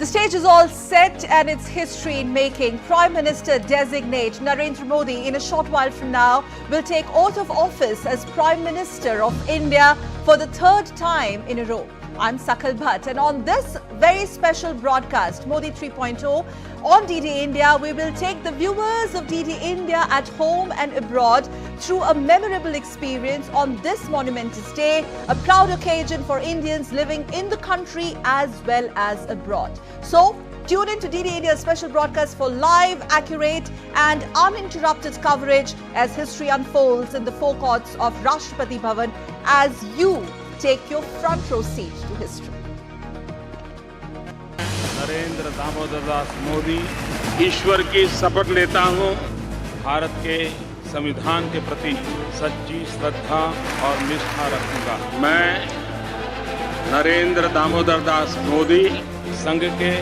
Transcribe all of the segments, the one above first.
The stage is all set and it's history in making. Prime Minister designate Narendra Modi in a short while from now will take oath of office as Prime Minister of India for the third time in a row. I'm Sakal Bhatt, and on this very special broadcast, Modi 3.0 on DD India, we will take the viewers of DD India at home and abroad through a memorable experience on this monumentous day, a proud occasion for Indians living in the country as well as abroad. So, tune in to DD India's special broadcast for live, accurate and uninterrupted coverage as history unfolds in the forecourts of Rashtrapati Bhavan as you take your front row seat to history. Narendra Damodar Das Modi ईश्वर की शपथ लेता हूं, भारत के संविधान के प्रति सच्ची श्रद्धा और निष्ठा रखूंगा। मैं नरेंद्र दामोदर दास मोदी संघ के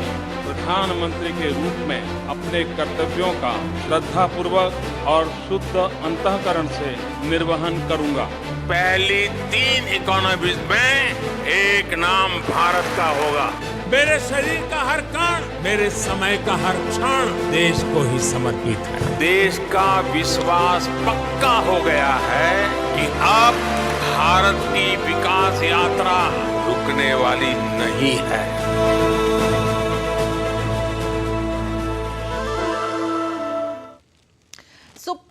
प्रधानमंत्री के रूप में अपने कर्तव्यों का श्रद्धापूर्वक और शुद्ध अंतःकरण से निर्वहन करूंगा। पहली 3 इकोनॉमीज में एक नाम भारत का होगा। मेरे शरीर का हर कण, मेरे समय का हर क्षण देश को ही समर्पित है। देश का विश्वास पक्का हो गया है कि अब भारत की विकास यात्रा रुकने वाली नहीं है।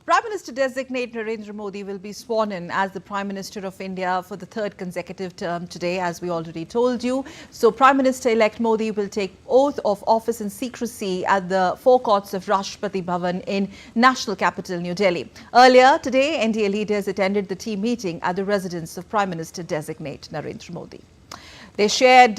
Prime Minister designate Narendra Modi will be sworn in as the Prime Minister of India for the third consecutive term today, as we already told you. So Prime Minister-elect Modi will take oath of office in secrecy at the forecourts of Rashtrapati Bhavan in national capital New Delhi. Earlier today, NDA leaders attended the team meeting at the residence of Prime Minister designate Narendra Modi. He shared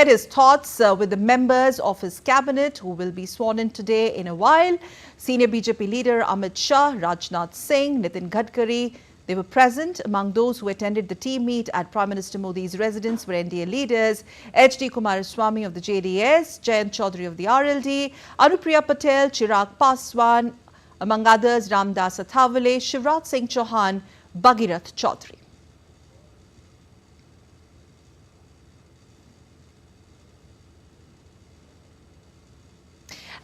his thoughts with the members of his cabinet who will be sworn in today in a while. Senior BJP leader Amit Shah, Rajnath Singh, Nitin Gadkari, they were present. Among those who attended the team meet at Prime Minister Modi's residence were NDA leaders H.D. Kumaraswamy of the JDS, Jayant Chaudhary of the RLD, Anupriya Patel, Chirag Paswan, among others Ramdas Athawale, Shivraj Singh Chauhan, Bhagirath Chaudhary.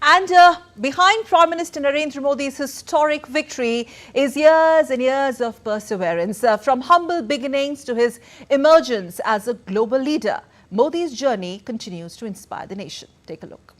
And behind Prime Minister Narendra Modi's historic victory is years and years of perseverance. From humble beginnings to his emergence as a global leader, Modi's journey continues to inspire the nation. Take a look.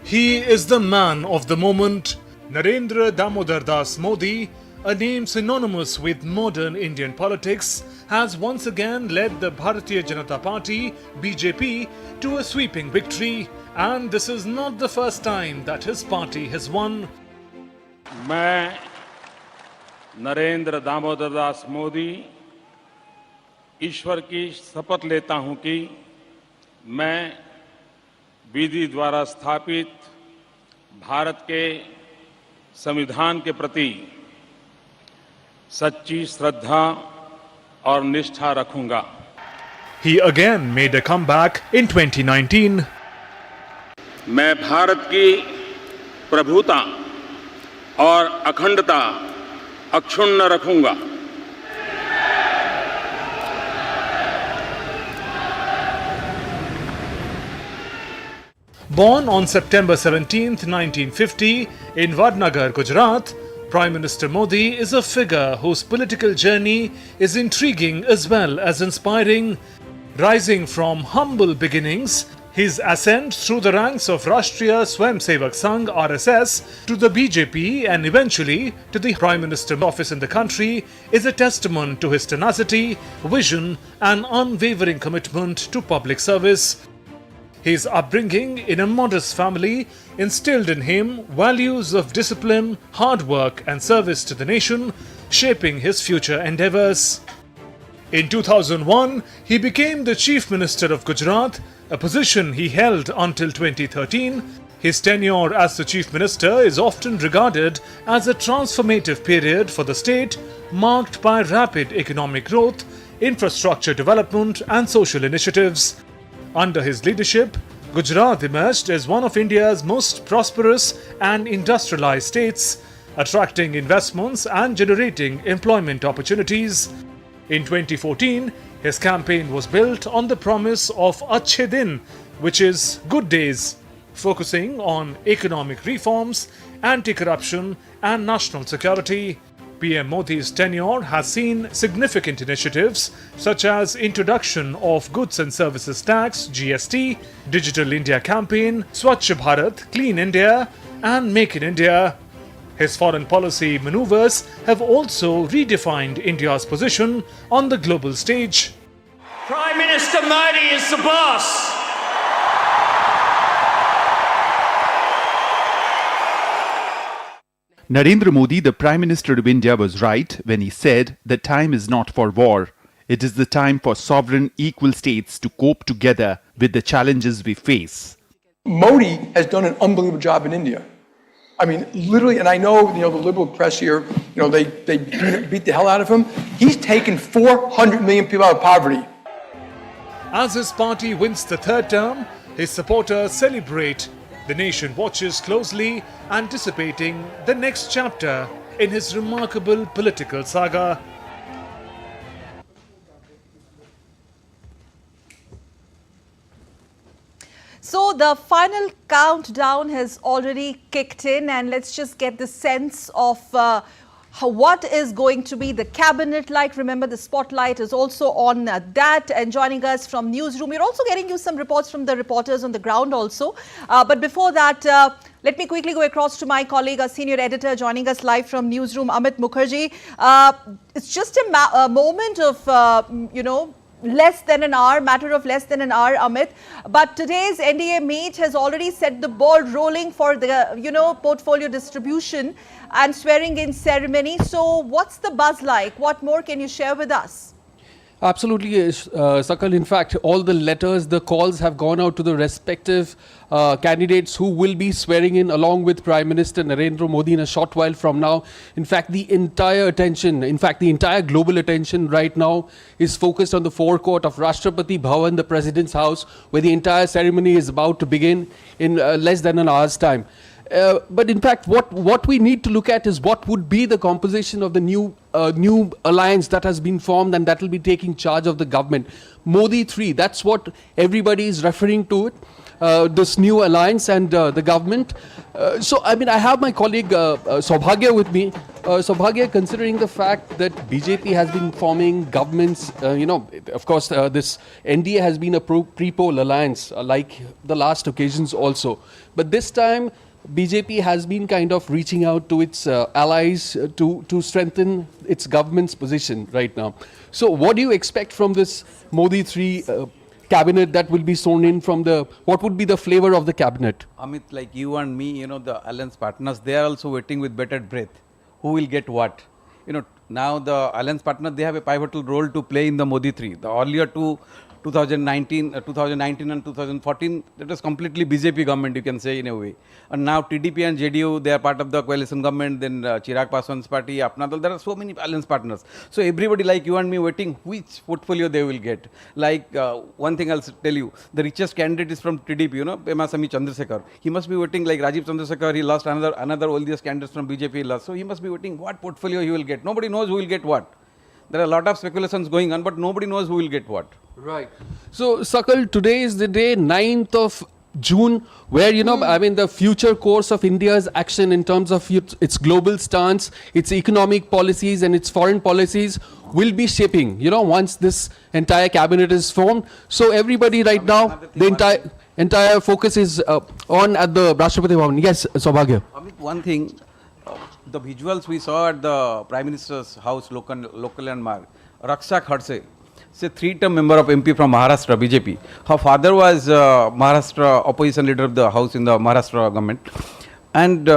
He is the man of the moment, Narendra Damodar Das Modi, a name synonymous with modern Indian politics, has once again led the Bharatiya Janata Party, BJP, to a sweeping victory, and this is not the first time that his party has won. मैं नरेंद्र दामोदर दास मोदी ईश्वर की शपथ लेता हूं कि मैं विधि द्वारा स्थापित भारत के संविधान के प्रति सच्ची श्रद्धा और निष्ठा रखूंगा। He again made a comeback in 2019. मैं भारत की प्रभुता और अखंडता अक्षुण्ण रखूंगा। Born on September 17, 1950 in Vadnagar, Gujarat, Prime Minister Modi is a figure whose political journey is intriguing as well as inspiring. Rising from humble beginnings, his ascent through the ranks of Rashtriya Swayamsevak Sangh RSS to the BJP and eventually to the Prime Minister office in the country is a testament to his tenacity, vision and unwavering commitment to public service. His upbringing in a modest family instilled in him values of discipline, hard work and service to the nation, shaping his future endeavours. In 2001, he became the Chief Minister of Gujarat, a position he held until 2013. His tenure as the Chief Minister is often regarded as a transformative period for the state, marked by rapid economic growth, infrastructure development and social initiatives. Under his leadership, Gujarat emerged as one of India's most prosperous and industrialized states, attracting investments and generating employment opportunities. In 2014, His campaign was built on the promise of Achhe Din, which is good days, focusing on economic reforms, anti-corruption and national security. PM Modi's tenure has seen significant initiatives such as introduction of Goods and Services Tax (GST), Digital India Campaign, Swachh Bharat, Clean India and Make in India. His foreign policy maneuvers have also redefined India's position on the global stage. Prime Minister Modi is the boss. Narendra Modi, the Prime Minister of India, was right when he said the time is not for war. It is the time for sovereign, equal states to cope together with the challenges we face. Modi has done an unbelievable job in India. I mean, literally, and I know, the liberal press here, they beat the hell out of him. He's taken 400 million people out of poverty. As his party wins the third term, his supporters celebrate. The nation watches closely, anticipating the next chapter in his remarkable political saga. So the final countdown has already kicked in, and let's just get the sense of what is going to be the cabinet like. Remember, the spotlight is also on that. And joining us from newsroom, we're also getting you some reports from the reporters on the ground also. But before that, let me quickly go across to my colleague, a senior editor joining us live from newsroom, Amit Mukherjee. It's just a moment of, less than an hour, matter of less than an hour, Amit. But today's NDA meet has already set the ball rolling for the, portfolio distribution and swearing in ceremony. So what's the buzz like? What more can you share with us? Absolutely, Sakal. In fact, all the letters, the calls have gone out to the respective candidates who will be swearing in along with Prime Minister Narendra Modi in a short while from now. In fact, the entire global attention right now is focused on the forecourt of Rashtrapati Bhavan, the President's house, where the entire ceremony is about to begin in less than an hour's time. But in fact, what we need to look at is what would be the composition of the new alliance that has been formed and that will be taking charge of the government. Modi 3, that's what everybody is referring to it, this new alliance and the government. So, I have my colleague Saubhagya with me. Saubhagya, considering the fact that BJP has been forming governments, of course, this NDA has been a pre-poll alliance like the last occasions also. But this time, BJP has been kind of reaching out to its allies to strengthen its government's position right now. So what do you expect from this Modi 3 cabinet that will be sworn in from what would be the flavor of the cabinet? Amit, like you and me, the alliance partners, they are also waiting with bated breath. Who will get what? Now the alliance partners, they have a pivotal role to play in the Modi 3. The earlier two 2019 and 2014, that was completely BJP government, you can say, in a way. And now TDP and JDU, they are part of the coalition government, then Chirag Paswan's party, Apna Dal, there are so many alliance partners. So everybody like you and me waiting which portfolio they will get. Like one thing I'll tell you, the richest candidate is from TDP, Pema Sami Chandrasekhar. He must be waiting like Rajiv Chandrasekhar, he lost another oldest candidate from BJP, he lost. So he must be waiting what portfolio he will get. Nobody knows who will get what. There are a lot of speculations going on, but nobody knows who will get what. Right. So, Sakal, today is the day, 9th of June, where, the future course of India's action in terms of its global stance, its economic policies and its foreign policies will be shaping, once this entire cabinet is formed. So, everybody right now, the entire focus is on at the Rashtrapati Bhavan. Yes, Saubhagya. Amit, one thing, the visuals we saw at the Prime Minister's house, local landmark, Rakshak Khadse, a 3-term member of MP from Maharashtra, BJP. Her father was Maharashtra opposition leader of the house in the Maharashtra government. And,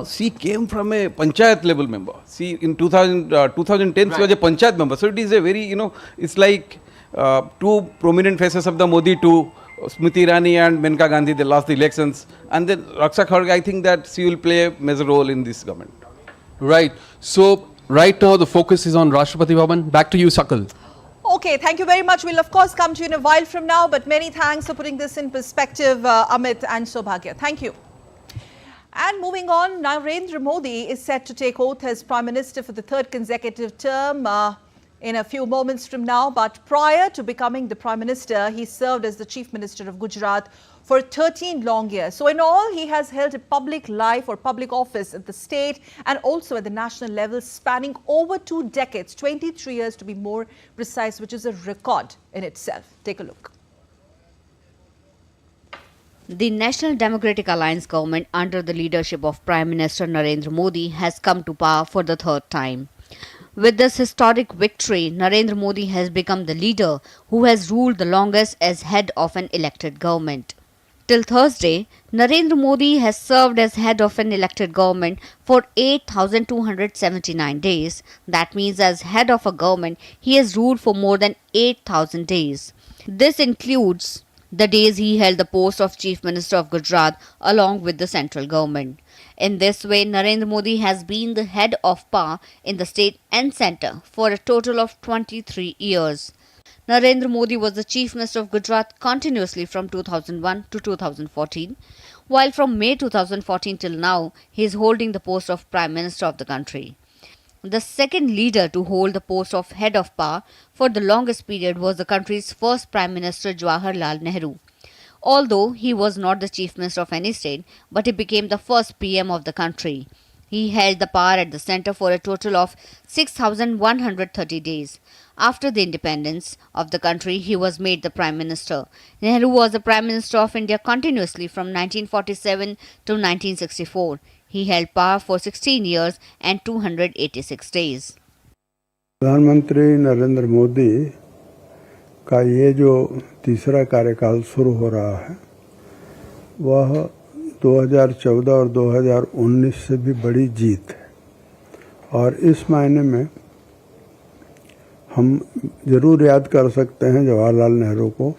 she came from a panchayat level member. See, in 2010, she was a panchayat member. So it is a very, it's like two prominent faces of the Modi, Smriti Irani and Menka Gandhi, they lost the elections. And then Rakshak Khadse, I think that she will play a major role in this government. Right. So, right now the focus is on Rashtrapati Bhavan. Back to you, Sakal. Okay, thank you very much. We'll of course come to you in a while from now, but many thanks for putting this in perspective, Amit and Saubhagya. Thank you. And moving on, Narendra Modi is set to take oath as Prime Minister for the third consecutive term. in a few moments from now. But prior to becoming the Prime Minister, he served as the Chief Minister of Gujarat for 13 long years. So in all, he has held a public life or public office at the state and also at the national level, spanning over 2 decades, 23 years to be more precise, which is a record in itself. Take a look. The National Democratic Alliance government under the leadership of Prime Minister Narendra Modi has come to power for the third time. With this historic victory, Narendra Modi has become the leader who has ruled the longest as head of an elected government. Till Thursday, Narendra Modi has served as head of an elected government for 8,279 days. That means as head of a government, he has ruled for more than 8,000 days. This includes the days he held the post of Chief Minister of Gujarat along with the central government. In this way, Narendra Modi has been the head of power in the state and centre for a total of 23 years. Narendra Modi was the Chief Minister of Gujarat continuously from 2001 to 2014, while from May 2014 till now, he is holding the post of Prime Minister of the country. The second leader to hold the post of head of power for the longest period was the country's first Prime Minister Jawaharlal Nehru. Although he was not the Chief Minister of any state, but he became the first PM of the country. He held the power at the centre for a total of 6,130 days. After the independence of the country, he was made the Prime Minister. Nehru was the Prime Minister of India continuously from 1947 to 1964. He held power for 16 years and 286 days. प्रधानमंत्री नरेंद्र मोदी का ये जो तीसरा कार्यकाल शुरू हो रहा है वह 2014 और 2019 से भी बड़ी जीत है और इस मायने में हम जरूर याद कर सकते हैं जवाहरलाल नेहरू को,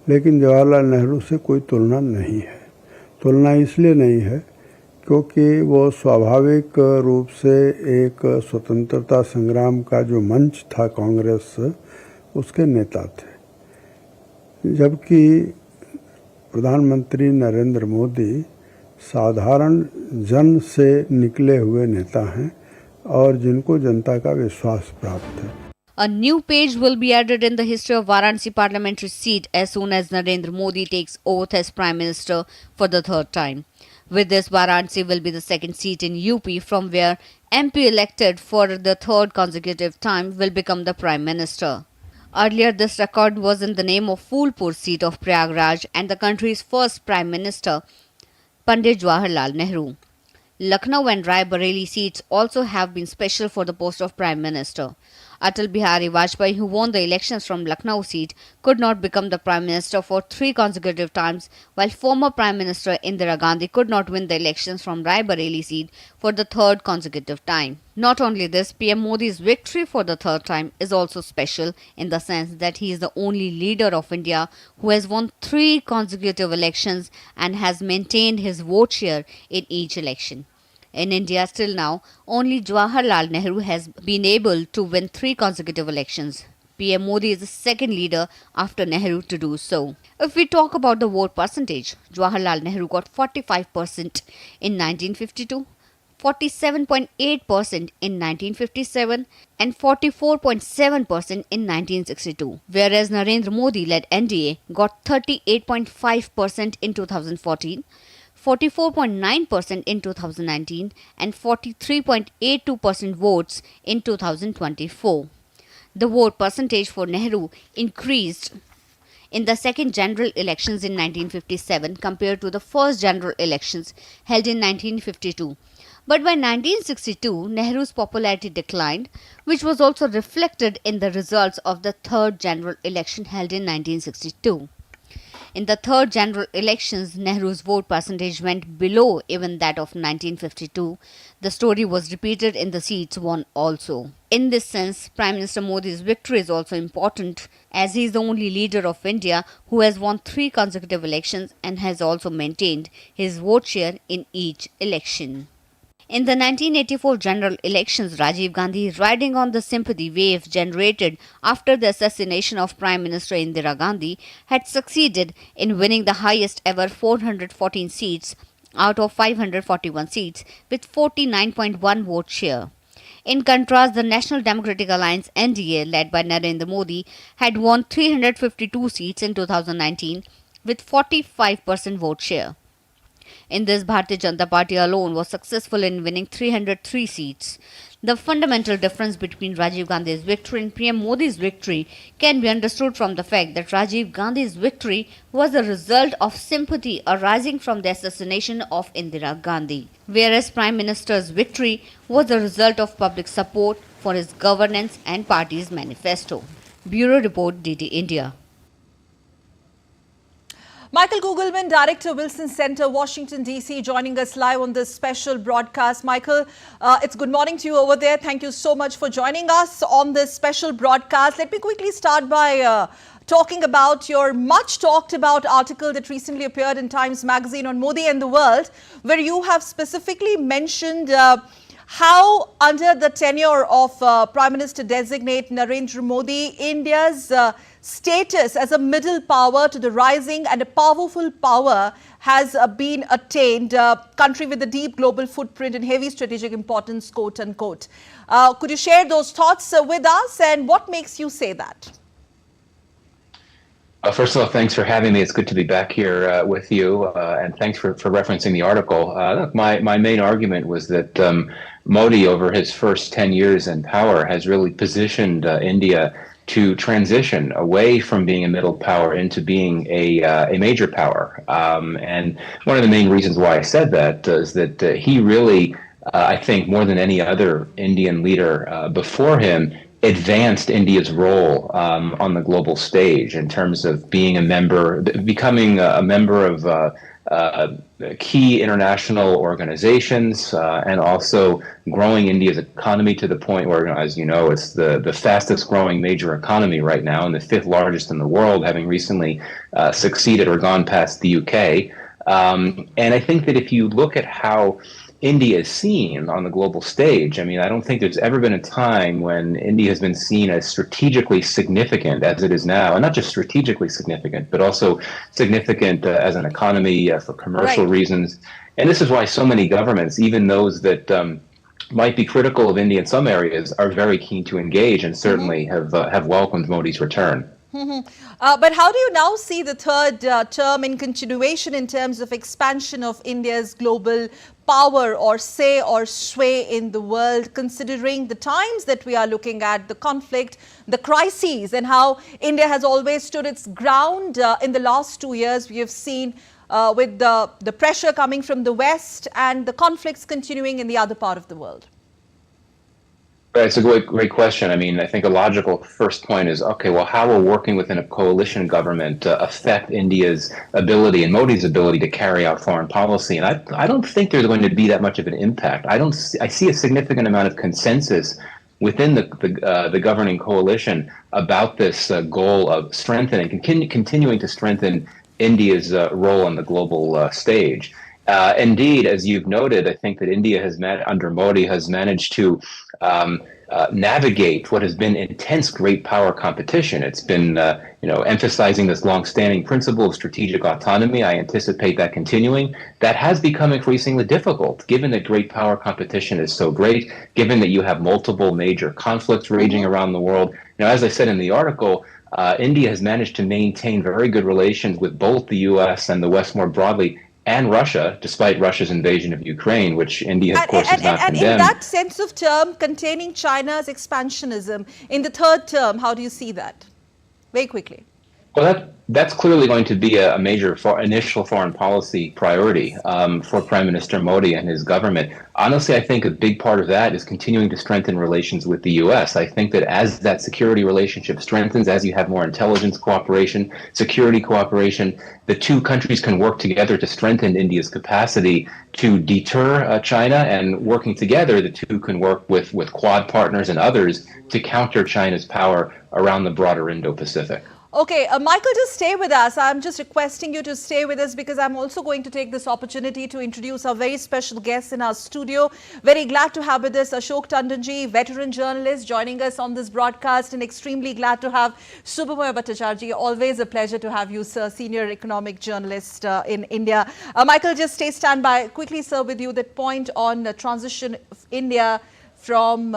लेकिन जवाहरलाल नेहरू से कोई तुलना नहीं है। तुलना इसलिए नहीं है क्योंकि वो स्वाभाविक रूप से एक स्वतंत्रता संग्राम का जो मंच था कांग्रेस, उसके नेता थे, जबकि प्रधानमंत्री नरेंद्र मोदी साधारण जन से निकले हुए नेता हैं और जिनको जनता का विश्वास प्राप्त है। A new page will be added in the history of Varanasi parliamentary seat as soon as Narendra Modi takes oath as Prime Minister for the third time. With this, Varanasi will be the second seat in UP from where MP elected for the third consecutive time will become the Prime Minister. Earlier, this record was in the name of Phulpur seat of Prayagraj and the country's first Prime Minister, Pandit Jawaharlal Nehru. Lucknow and Rai Bareli seats also have been special for the post of Prime Minister. Atal Bihari Vajpayee, who won the elections from Lucknow seat, could not become the Prime Minister for 3 consecutive times, while former Prime Minister Indira Gandhi could not win the elections from Rai Bareli seat for the 3rd consecutive time. Not only this, PM Modi's victory for the 3rd time is also special in the sense that he is the only leader of India who has won 3 consecutive elections and has maintained his vote share in each election. In India, still now, only Jawaharlal Nehru has been able to win 3 consecutive elections. PM Modi is the second leader after Nehru to do so. If we talk about the vote percentage, Jawaharlal Nehru got 45% in 1952, 47.8% in 1957 and 44.7% in 1962, whereas Narendra Modi-led NDA got 38.5% in 2014, 44.9% in 2019 and 43.82% votes in 2024. The vote percentage for Nehru increased in the second general elections in 1957 compared to the first general elections held in 1952. But by 1962, Nehru's popularity declined, which was also reflected in the results of the third general election held in 1962. In the third general elections, Nehru's vote percentage went below even that of 1952. The story was repeated in the seats won also. In this sense, Prime Minister Modi's victory is also important as he is the only leader of India who has won 3 consecutive elections and has also maintained his vote share in each election. In the 1984 general elections, Rajiv Gandhi, riding on the sympathy wave generated after the assassination of Prime Minister Indira Gandhi, had succeeded in winning the highest ever 414 seats out of 541 seats with 49.1 vote share. In contrast, the National Democratic Alliance (NDA), led by Narendra Modi, had won 352 seats in 2019 with 45% vote share. In this, Bharatiya Janata Party alone was successful in winning 303 seats. The fundamental difference between Rajiv Gandhi's victory and PM Modi's victory can be understood from the fact that Rajiv Gandhi's victory was a result of sympathy arising from the assassination of Indira Gandhi, whereas Prime Minister's victory was a result of public support for his governance and party's manifesto. Bureau Report, DD India. Michael Kugelman, Director, Wilson Center, Washington, D.C., joining us live on this special broadcast. Michael, it's good morning to you over there. Thank you so much for joining us on this special broadcast. Let me quickly start by talking about your much talked about article that recently appeared in Times Magazine on Modi and the World, where you have specifically mentioned how under the tenure of Prime Minister designate Narendra Modi, India's status as a middle power to the rising and a powerful power has been attained, country with a deep global footprint and heavy strategic importance, quote unquote. Could you share those thoughts with us, and what makes you say that? First of all, thanks for having me. It's good to be back here with you, and thanks for referencing the article. Look, my main argument was that Modi, over his first 10 years in power, has really positioned India to transition away from being a middle power into being a major power. And one of the main reasons why I said that is that he really, I think, more than any other Indian leader before him, advanced India's role on the global stage in terms of being becoming a member of key international organizations, and also growing India's economy to the point where, as you know, it's the fastest growing major economy right now and the fifth largest in the world, having recently succeeded or gone past the UK. And I think that if you look at how India is seen on the global stage, I mean, I don't think there's ever been a time when India has been seen as strategically significant as it is now, and not just strategically significant, but also significant as an economy for commercial reasons. And this is why so many governments, even those that might be critical of India in some areas, are very keen to engage and certainly have welcomed Modi's return. But how do you now see the third term in continuation in terms of expansion of India's global power or say or sway in the world, considering the times that we are looking at, the conflict, the crises, and how India has always stood its ground? In the last 2 years, we have seen with the pressure coming from the West and the conflicts continuing in the other part of the world. It's a great question. I mean, I think a logical first point is, okay, well, how will working within a coalition government affect India's ability and Modi's ability to carry out foreign policy? And I don't think there's going to be that much of an impact. I see a significant amount of consensus within the governing coalition about this goal of strengthening, continuing to strengthen India's role on the global stage. Indeed, as you've noted, I think that India under Modi has managed to navigate what has been intense great power competition. It's been, emphasizing this long-standing principle of strategic autonomy. I anticipate that continuing. That has become increasingly difficult, given that great power competition is so great, given that you have multiple major conflicts raging around the world. Now, as I said in the article, India has managed to maintain very good relations with both the U.S. and the West more broadly, and Russia, despite Russia's invasion of Ukraine, which India, of course, has not condemned. And in that sense of term, containing China's expansionism, in the third term, how do you see that? Very quickly. Well, that's clearly going to be a major initial foreign policy priority for Prime Minister Modi and his government. Honestly, I think a big part of that is continuing to strengthen relations with the U.S. I think that as that security relationship strengthens, as you have more intelligence cooperation, security cooperation, the two countries can work together to strengthen India's capacity to deter China, and working together, the two can work with Quad partners and others to counter China's power around the broader Indo-Pacific. Okay, Michael, just stay with us. I'm just requesting you to stay with us because I'm also going to take this opportunity to introduce our very special guests in our studio. Very glad to have with us Ashok Tandanji, veteran journalist, joining us on this broadcast, and extremely glad to have Subhamoy Bhattacharjee. Always a pleasure to have you, sir, senior economic journalist in India. Michael, just stand by quickly, sir, with you, that point on the transition of India from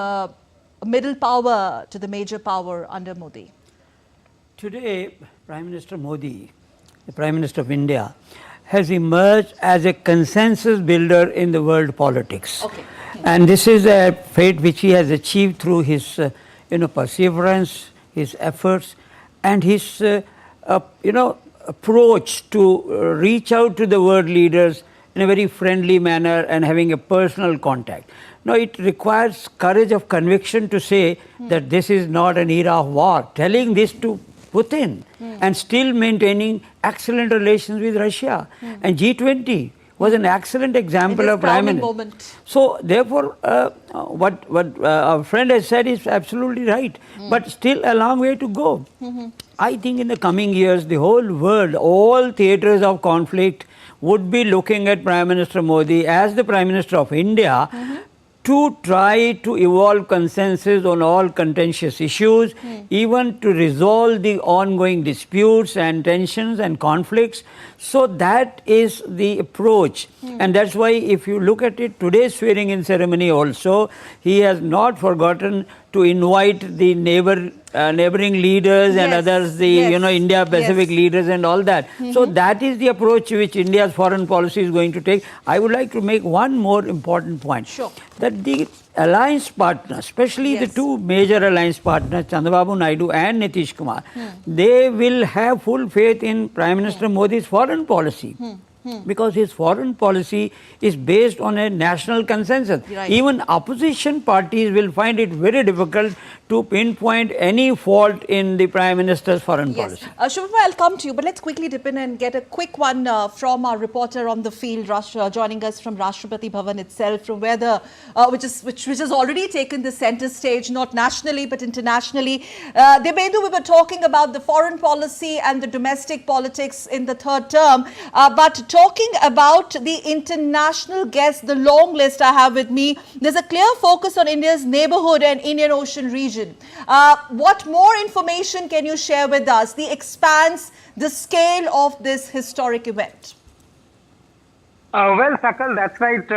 middle power to the major power under Modi? Today, Prime Minister Modi, the Prime Minister of India, has emerged as a consensus builder in the world politics. Okay. And this is a fate which he has achieved through his perseverance, his efforts, and his approach to reach out to the world leaders in a very friendly manner and having a personal contact. Now, it requires courage of conviction to say that this is not an era of war. Telling this to Putin and still maintaining excellent relations with Russia. And G20 was an excellent example of Prime Minister. So, therefore, what our friend has said is absolutely right. But still a long way to go. I think in the coming years, the whole world, all theatres of conflict would be looking at Prime Minister Modi as the Prime Minister of India to try to evolve consensus on all contentious issues, even to resolve the ongoing disputes and tensions and conflicts. So that is the approach. And that's why if you look at it, today's swearing-in ceremony also, he has not forgotten to invite the neighboring leaders and others, the India-Pacific leaders and all that. So that is the approach which India's foreign policy is going to take. I would like to make one more important point. Sure. That the alliance partners, especially the two major alliance partners, Chandrababu Naidu and Nitish Kumar, they will have full faith in Prime Minister Modi's foreign policy. Because his foreign policy is based on a national consensus. Right. Even opposition parties will find it very difficult to pinpoint any fault in the Prime Minister's foreign policy. Shubham, I'll come to you, but let's quickly dip in and get a quick one from our reporter on the field, joining us from Rashtrapati Bhavan itself, from where the which has already taken the center stage, not nationally but internationally. Debendu, we were talking about the foreign policy and the domestic politics in the third term, but talking about the international guests, the long list I have with me, there's a clear focus on India's neighborhood and Indian Ocean region. What more information can you share with us? The expanse, the scale of this historic event. Well, Sakal, that's right.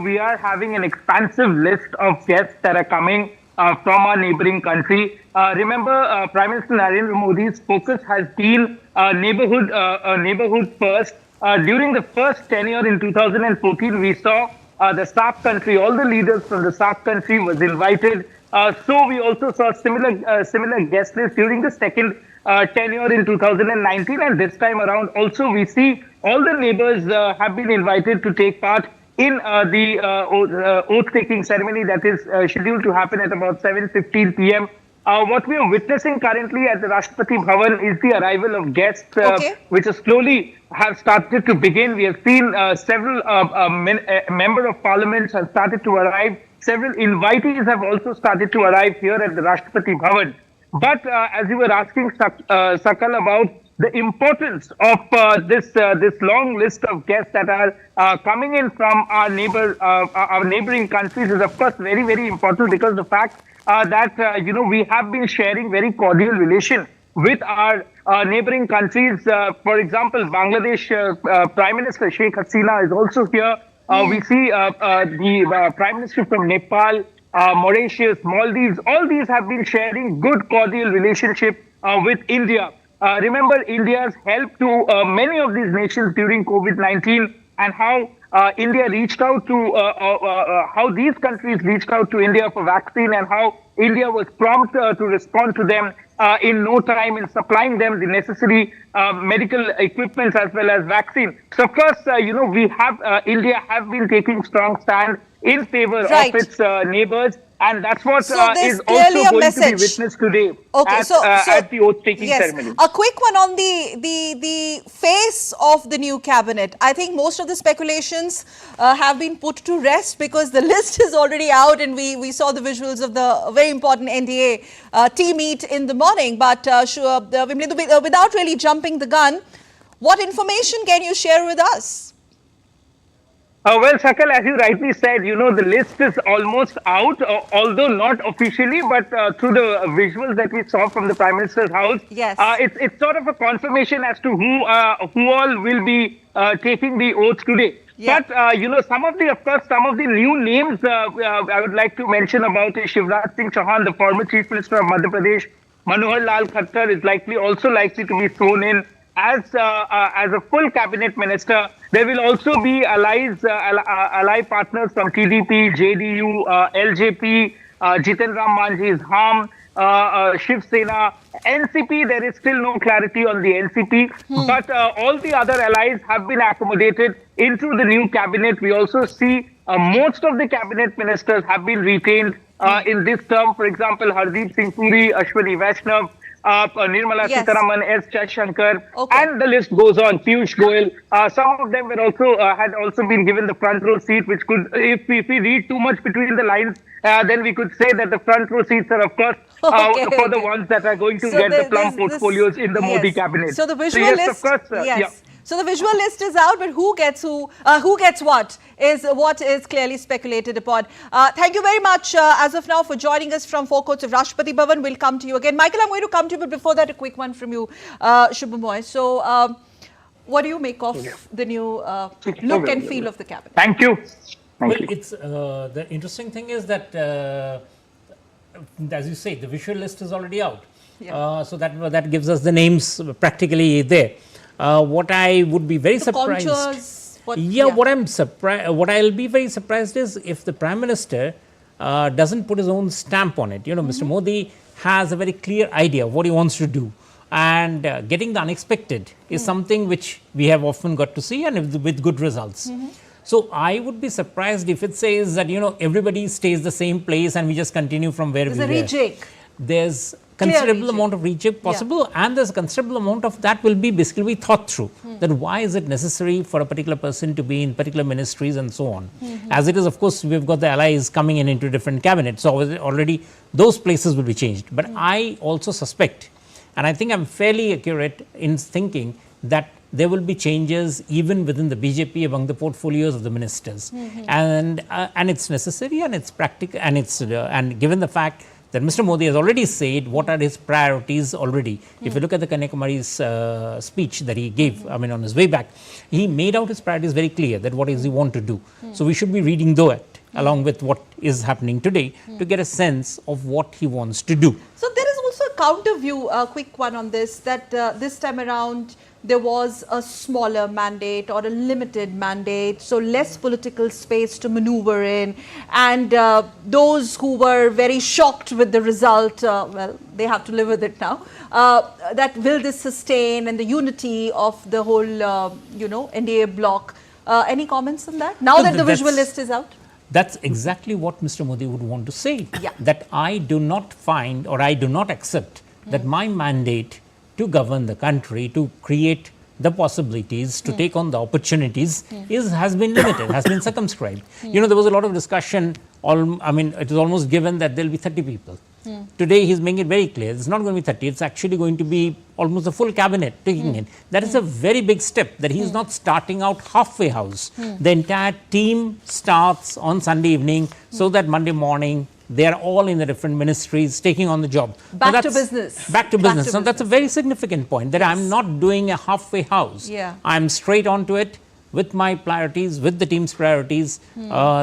We are having an expansive list of guests that are coming from our neighboring country. Remember, Prime Minister Narendra Modi's focus has been neighborhood first. During the first tenure in 2014, we saw the SAARC country, all the leaders from the SAARC country was invited. So we also saw similar guest list during the second tenure in 2019, and this time around also we see all the neighbors have been invited to take part in the oath-taking ceremony that is scheduled to happen at about 7:15 p.m. What we are witnessing currently at the Rashtrapati Bhavan is the arrival of guests, which slowly have started to begin. We have seen several members of parliament have started to arrive. Several invitees have also started to arrive here at the Rashtrapati Bhavan. But as you were asking, Sakal, about the importance of this long list of guests that are coming in from our neighboring countries is of course very, very important, because the fact that we have been sharing very cordial relation with our neighboring countries. For example, Bangladesh Prime Minister Sheikh Hasina is also here. We see the Prime Minister from Nepal, Mauritius, Maldives, all these have been sharing good cordial relationship with India. Remember India's help to many of these nations during COVID-19, and how India reached out to, how these countries reached out to India for vaccine, and how India was prompt to respond to them in no time in supplying them the necessary medical equipment as well as vaccine. So of course, we have, India have been taking strong stand in favor of its neighbors. And that's what is also going to be witnessed today at the oath-taking ceremony. A quick one on the face of the new cabinet. I think most of the speculations have been put to rest, because the list is already out, and we saw the visuals of the very important NDA team meet in the morning. But without really jumping the gun, what information can you share with us? Well, Sakal, as you rightly said, the list is almost out, although not officially, but through the visuals that we saw from the Prime Minister's house, it's sort of a confirmation as to who all will be taking the oath today. Yeah. But some of the new names I would like to mention about is Shivraj Singh Chauhan, the former Chief Minister of Madhya Pradesh. Manohar Lal Khattar is also likely to be thrown in as a full cabinet minister. There will also be ally partners from TDP, JDU, LJP, Jiten Ram Manjhi's HAM, Shiv Sena, NCP. There is still no clarity on the NCP, but all the other allies have been accommodated into the new cabinet. We also see most of the cabinet ministers have been retained in this term. For example, Hardeep Singh Puri, Ashwini Vaishnav, Nirmala Sitharaman, S. Shankar, and the list goes on. Piyush Goyal. Some of them were also had also been given the front row seat, which could, if we read too much between the lines, then we could say that the front row seats are, of course, for the ones that are going to get the plum portfolios in the Modi cabinet. So the visual list, of course, So the visual list is out, but who gets what is clearly speculated upon. Thank you very much as of now for joining us from forecourts of Rashtrapati Bhavan. We'll come to you again. Michael, I'm going to come to you, but before that, a quick one from you, Shubhamoy. So what do you make of the new look and feel of the cabinet? Thank you. It's the interesting thing is that, as you say, the visual list is already out. So that gives us the names practically there. What I would be very surprised. Contours, what I'll be very surprised is if the Prime Minister doesn't put his own stamp on it. Mr. Modi has a very clear idea of what he wants to do, and getting the unexpected is something which we have often got to see, and with good results. So I would be surprised if it says that everybody stays the same place and we just continue from where we were. There's a rejig. There's considerable amount of rejig possible, and there's a considerable amount of that will be basically thought through. That why is it necessary for a particular person to be in particular ministries and so on. As it is, of course, we've got the allies coming into different cabinets, so already those places will be changed. But I also suspect, and I think I'm fairly accurate in thinking that there will be changes even within the BJP among the portfolios of the ministers, and it's necessary and it's practical, and and given the fact that Mr. Modi has already said what are his priorities already. If you look at the Kanyakumari's speech that he gave, on his way back, he made out his priorities very clear that what does he want to do. So we should be reading that along with what is happening today to get a sense of what he wants to do. So there is also a counter view, a quick one on this, that this time around there was a smaller mandate or a limited mandate, so less political space to maneuver in, and those who were very shocked with the result, well, they have to live with it now, that will this sustain and the unity of the whole, NDA bloc. Any comments on that, now that the visual list is out? That's exactly what Mr. Modi would want to say, that I do not find or I do not accept that my mandate to govern the country, to create the possibilities, to take on the opportunities has been limited, has been circumscribed. There was a lot of discussion, it was almost given that there will be 30 people. Today he's making it very clear, it's not going to be 30, it's actually going to be almost a full cabinet taking in. That is a very big step, that he's not starting out halfway house. The entire team starts on Sunday evening so that Monday morning they are all in the different ministries taking on the job. Back to business. Back to business. So that's a very significant point, that I'm not doing a halfway house. I'm straight onto it with my priorities, with the team's priorities,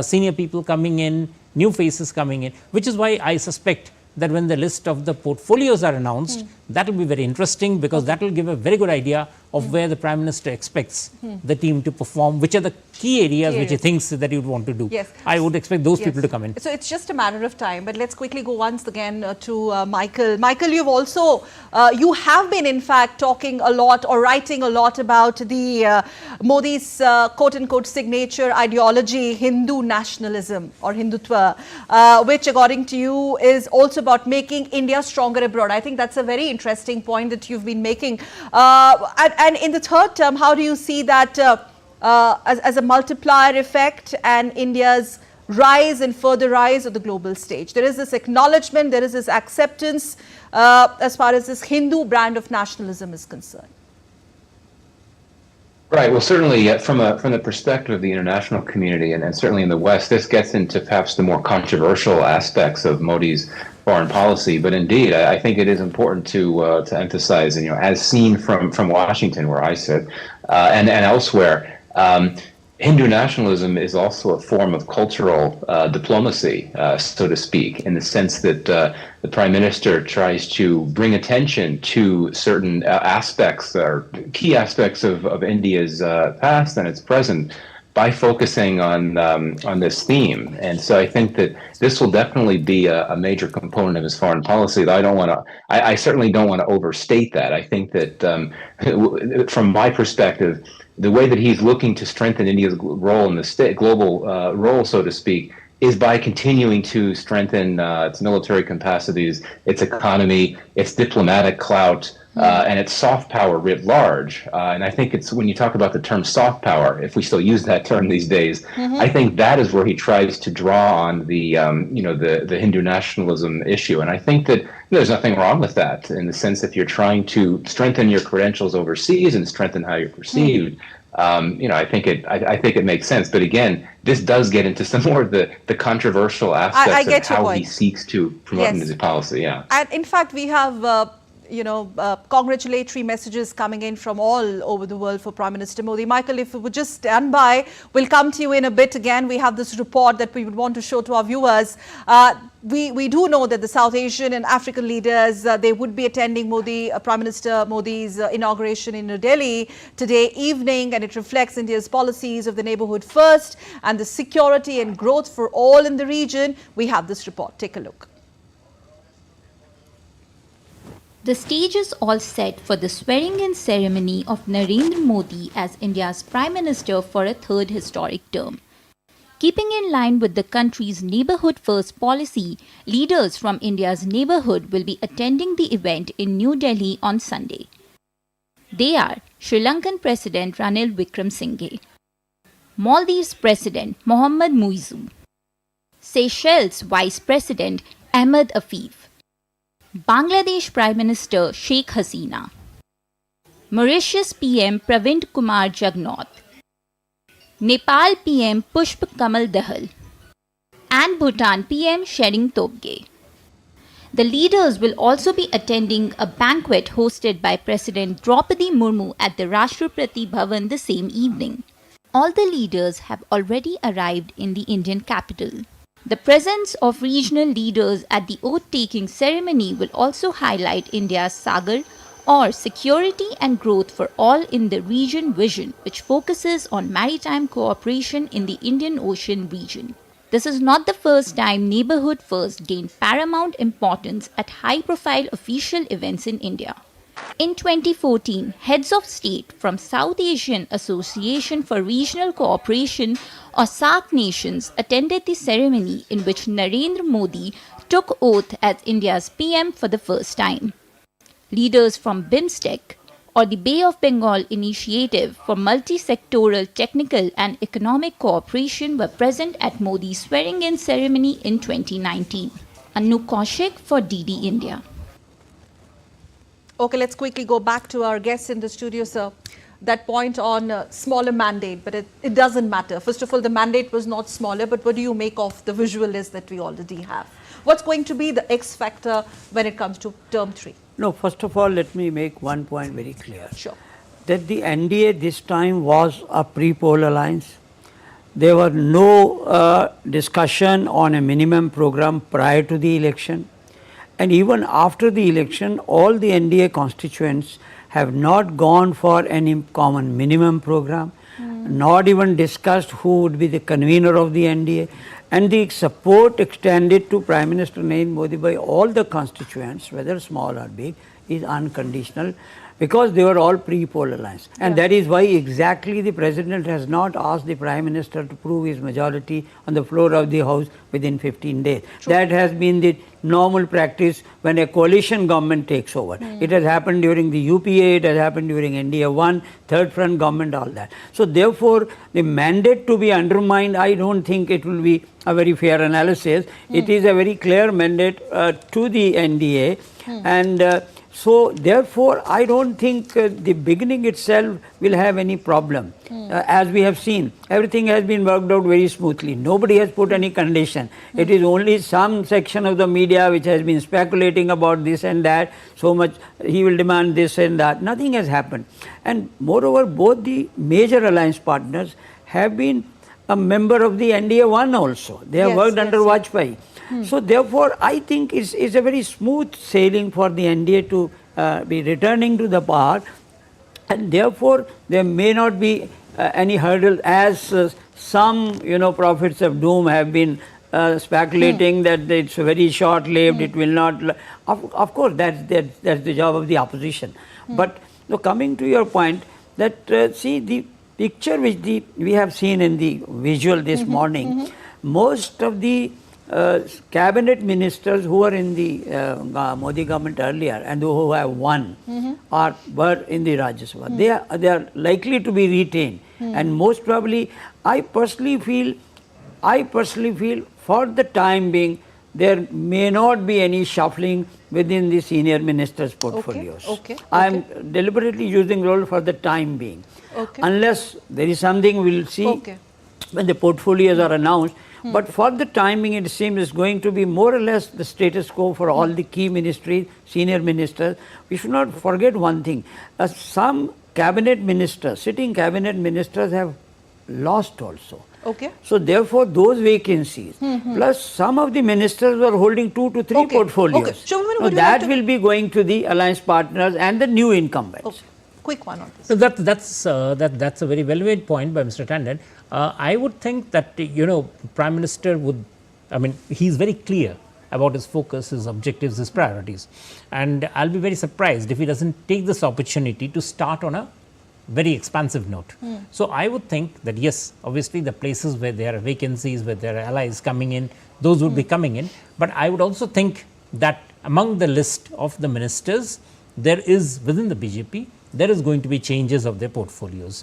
senior people coming in, new faces coming in, which is why I suspect that when the list of the portfolios are announced, that will be very interesting, because that will give a very good idea of where the Prime Minister expects the team to perform, which are the key areas which he thinks that he would want to do. I would expect those people to come in. So it's just a matter of time, but let's quickly go once again to Michael. Michael, you've also, you have been in fact talking a lot or writing a lot about the Modi's quote-unquote signature ideology, Hindu nationalism or Hindutva, which according to you is also about making India stronger abroad. I think that's a very interesting point that you've been making. And in the third term, how do you see that as a multiplier effect and India's rise and further rise of the global stage? There is this acknowledgement, there is this acceptance as far as this Hindu brand of nationalism is concerned. Right. Well, certainly from the perspective of the international community and certainly in the West, this gets into perhaps the more controversial aspects of Modi's foreign policy. But indeed, I think it is important to emphasize, as seen from Washington, where I sit, and elsewhere, Hindu nationalism is also a form of cultural diplomacy, so to speak, in the sense that the Prime Minister tries to bring attention to certain aspects or key aspects of India's past and its present by focusing on this theme. And so I think that this will definitely be a major component of his foreign policy. I don't want to. I certainly don't want to overstate that. I think that from my perspective, the way that he's looking to strengthen India's role in the global role, so to speak, is by continuing to strengthen its military capacities, its economy, its diplomatic clout, and its soft power writ large. And I think it's when you talk about the term soft power, if we still use that term these days, I think that is where he tries to draw on the Hindu nationalism issue. And I think that there's nothing wrong with that in the sense if you're trying to strengthen your credentials overseas and strengthen how you're perceived. I think it makes sense. But again, this does get into some more of the controversial aspects of how he seeks to promote his policy. Yeah. And in fact, we have congratulatory messages coming in from all over the world for Prime Minister Modi. Michael, if you would just stand by, we'll come to you in a bit again. We have this report that we would want to show to our viewers. We do know that the South Asian and African leaders, they would be attending Prime Minister Modi's inauguration in New Delhi today evening, and it reflects India's policies of the neighborhood first and the security and growth for all in the region. We have this report. Take a look. The stage is all set for the swearing-in ceremony of Narendra Modi as India's Prime Minister for a third historic term. Keeping in line with the country's neighborhood-first policy, leaders from India's neighborhood will be attending the event in New Delhi on Sunday. They are Sri Lankan President Ranil Wickremesinghe, Maldives President Mohammad Muizzu, Seychelles Vice President Ahmed Afif, Bangladesh Prime Minister Sheikh Hasina, Mauritius PM Pravind Kumar Jagnauth, Nepal PM Pushp Kamal Dahal, and Bhutan PM Shering Tobge. The leaders will also be attending a banquet hosted by President Draupadi Murmu at the Rashtrapati Bhavan the same evening. All the leaders have already arrived in the Indian capital. The presence of regional leaders at the oath-taking ceremony will also highlight India's Sagar or security and growth for all in the region vision, which focuses on maritime cooperation in the Indian Ocean region. This is not the first time neighborhood first gained paramount importance at high-profile official events in India. In 2014, heads of state from South Asian Association for Regional Cooperation or SAARC nations attended the ceremony in which Narendra Modi took oath as India's PM for the first time. Leaders from BIMSTEC or the Bay of Bengal Initiative for Multi-Sectoral Technical and Economic Cooperation were present at Modi's swearing-in ceremony in 2019. Anu Kaushik for DD India. Okay, let's quickly go back to our guests in the studio, sir. That point on smaller mandate, but it doesn't matter. First of all, the mandate was not smaller, but what do you make of the visual list that we already have? What's going to be the X factor when it comes to term 3? No, first of all, let me make one point very clear. Sure. That the NDA this time was a pre-poll alliance. There was no discussion on a minimum program prior to the election. And even after the election, all the NDA constituents have not gone for any common minimum program, not even discussed who would be the convener of the NDA. And the support extended to Prime Minister Narendra Modi by all the constituents, whether small or big, is unconditional, because they were all pre-poll alliance. And that is why exactly the President has not asked the Prime Minister to prove his majority on the floor of the House within 15 days. True. That has been the normal practice when a coalition government takes over. It has happened during the UPA, it has happened during NDA 1, third front government, all that. So therefore, the mandate to be undermined, I don't think it will be a very fair analysis. It is a very clear mandate to the NDA. And so therefore, I don't think the beginning itself will have any problem. As we have seen, everything has been worked out very smoothly. Nobody has put any condition. It is only some section of the media which has been speculating about this and that, so much he will demand this and that. Nothing has happened. And moreover, both the major alliance partners have been a member of the NDA-1 also. They have worked under Vajpayee. So therefore, I think it's a very smooth sailing for the NDA to be returning to the power, and therefore there may not be any hurdle as some prophets of doom have been speculating that it's very short-lived, it will not. Of course, that's the job of the opposition. But coming to your point, that see the picture which we have seen in the visual this morning, most of the cabinet ministers who were in the Modi government earlier and who have won were in the Rajya Sabha. They are likely to be retained, and most probably, I personally feel for the time being there may not be any shuffling within the senior ministers' portfolios. I am deliberately using role for the time being. Unless there is something we will see when the portfolios are announced. But for the timing, it seems it's going to be more or less the status quo for all the key ministries, senior ministers. We should not forget one thing. Some cabinet ministers, sitting cabinet ministers have lost also. So therefore, those vacancies, plus some of the ministers were holding 2 to 3 portfolios. So that will be going to the alliance partners and the new incumbents. Quick one on this. So that's a very well-made point by Mr. Tandon. I would think that Prime Minister would, he's very clear about his focus, his objectives, his priorities, and I'll be very surprised if he doesn't take this opportunity to start on a very expansive note. So I would think that yes, obviously the places where there are vacancies, where there are allies coming in, those would be coming in. But I would also think that among the list of the ministers, there is within the BJP, there is going to be changes of their portfolios.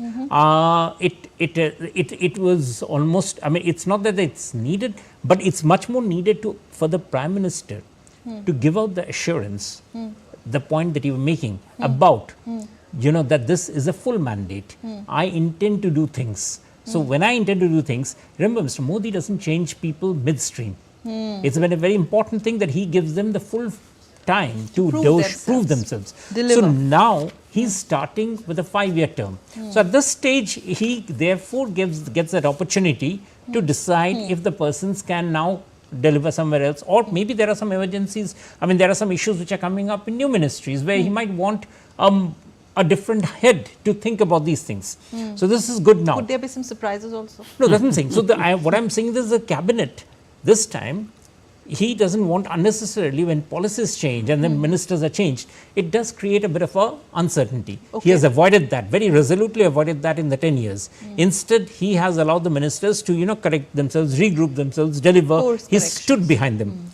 It was almost, it's not that it's needed, but it's much more needed for the Prime Minister to give out the assurance, the point that you were making about that this is a full mandate. I intend to do things. So when I intend to do things, remember Mr. Modi doesn't change people midstream. It's been a very important thing that he gives them the full time to prove themselves. So now he's starting with a 5-year term. So at this stage, he therefore gets that opportunity to decide if the persons can now deliver somewhere else, or maybe there are some emergencies. There are some issues which are coming up in new ministries where he might want a different head to think about these things. So this is good now. Could there be some surprises also? No, that's what I'm saying. So what I'm saying is the cabinet this time, he doesn't want unnecessarily, when policies change and then ministers are changed, it does create a bit of a uncertainty. He has avoided that, very resolutely avoided that in the 10 years. Instead, he has allowed the ministers to correct themselves, regroup themselves, deliver. He stood behind them.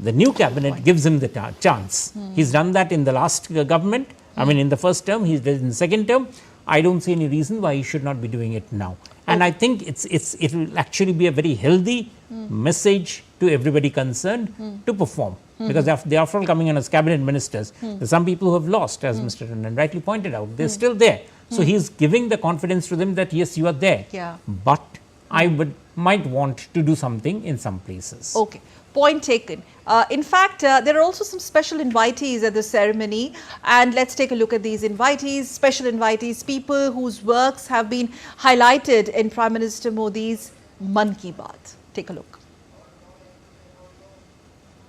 The new cabinet gives him the chance. He's done that in the last government. In the first term, he did in the second term. I don't see any reason why he should not be doing it now. And I think it will actually be a very healthy message to everybody concerned to perform. Because they are all coming in as cabinet ministers. There are some people who have lost, as Mr. Tandon rightly pointed out. They're still there. So he's giving the confidence to them that yes, you are there. But I might want to do something in some places. Point taken. In fact, there are also some special invitees at the ceremony, and let's take a look at these invitees. Special invitees, people whose works have been highlighted in Prime Minister Modi's Mann Ki Baat. Take a look.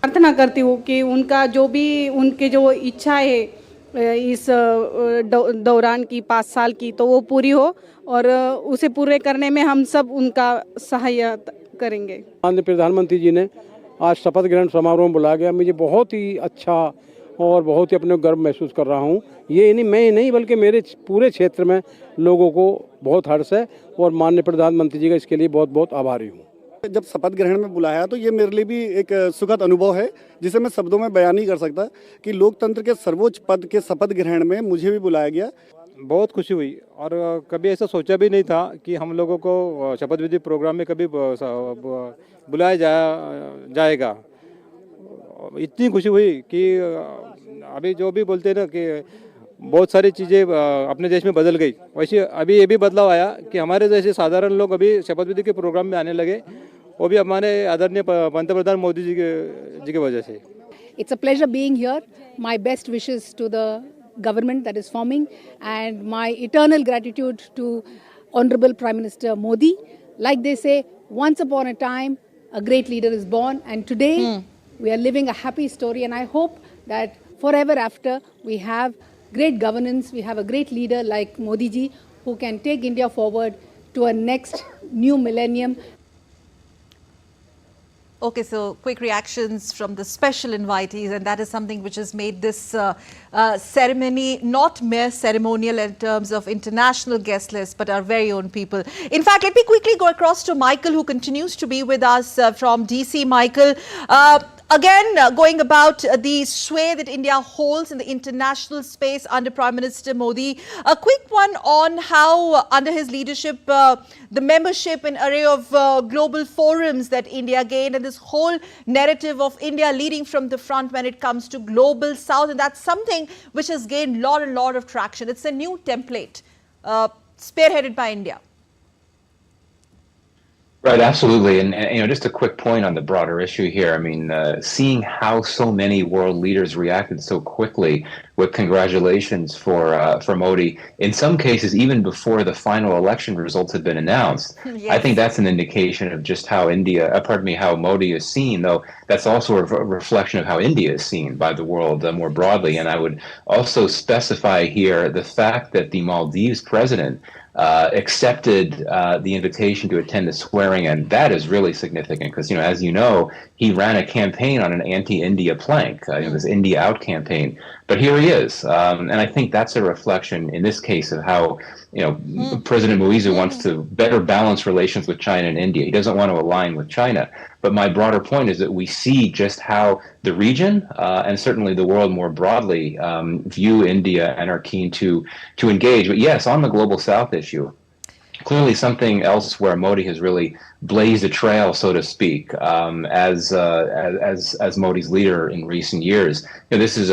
प्रार्थना करती हूँ कि उनका जो भी उनके जो इच्छा है इस दौरान की 5 साल की, तो वो पूरी हो और उसे पूरे करने में हम सब उनका सहायता करेंगे। माननीय प्रधानमंत्री जी ने आज शपथ ग्रहण समारोह में बुलाया गया, मुझे बहुत ही अच्छा और बहुत ही अपने गर्व महसूस कर रहा हूँ। ये मैं ही नहीं बल्कि मेरे पूरे क्षेत्र में लोगों को बहुत हर्ष है और माननीय प्रधानमंत्री जी का इसके लिए बहुत बहुत आभारी हूँ। जब शपथ ग्रहण में बुलाया तो ये मेरे लिए भी एक सुखद अनुभव है जिसे मैं शब्दों में बयान नहीं कर सकता कि लोकतंत्र के सर्वोच्च पद के शपथ ग्रहण में मुझे भी बुलाया गया। बहुत खुशी हुई और कभी ऐसा सोचा भी नहीं था कि हम लोगों को शपथ विधि प्रोग्राम में कभी बुलाया जाएगा। इतनी खुशी हुई कि अभी जो भी बोलते हैं ना कि बहुत सारी चीज़ें अपने देश में बदल गई, वैसे अभी ये भी बदलाव आया कि हमारे जैसे साधारण लोग अभी शपथ विधि के प्रोग्राम में आने लगे, वो भी हमारे आदरणीय पंतप्रधान मोदी जी की वजह से। It's a pleasure being here. My best wishes to the government that is forming and my eternal gratitude to Honorable Prime Minister Modi. Like they say, once upon a time, a great leader is born, and today we are living a happy story. And I hope that forever after, we have great governance, we have a great leader like Modi ji who can take India forward to a next new millennium. Okay, so quick reactions from the special invitees, and that is something which has made this ceremony not mere ceremonial in terms of international guest list, but our very own people. In fact, let me quickly go across to Michael, who continues to be with us from DC. Michael, again, going about the sway that India holds in the international space under Prime Minister Modi. A quick one on how, under his leadership, the membership in array of global forums that India gained, and this whole narrative of India leading from the front when it comes to global south, and that's something which has gained a lot of traction. It's a new template spearheaded by India. Right, absolutely. And just a quick point on the broader issue here. I mean, seeing how so many world leaders reacted so quickly with congratulations for Modi, in some cases, even before the final election results had been announced. Yes. I think that's an indication of just how how Modi is seen, though that's also a reflection of how India is seen by the world more broadly. And I would also specify here the fact that the Maldives president accepted the invitation to attend the swearing, and that is really significant because, as you know, he ran a campaign on an anti-India plank, this India Out campaign. But here he is, and I think that's a reflection in this case of how President Moizu wants to better balance relations with China and India. He doesn't want to align with China. But my broader point is that we see just how the region and certainly the world more broadly view India and are keen to engage. But yes, on the global south issue, clearly something else where Modi has really blazed a trail, so to speak, as Modi's leader in recent years. This is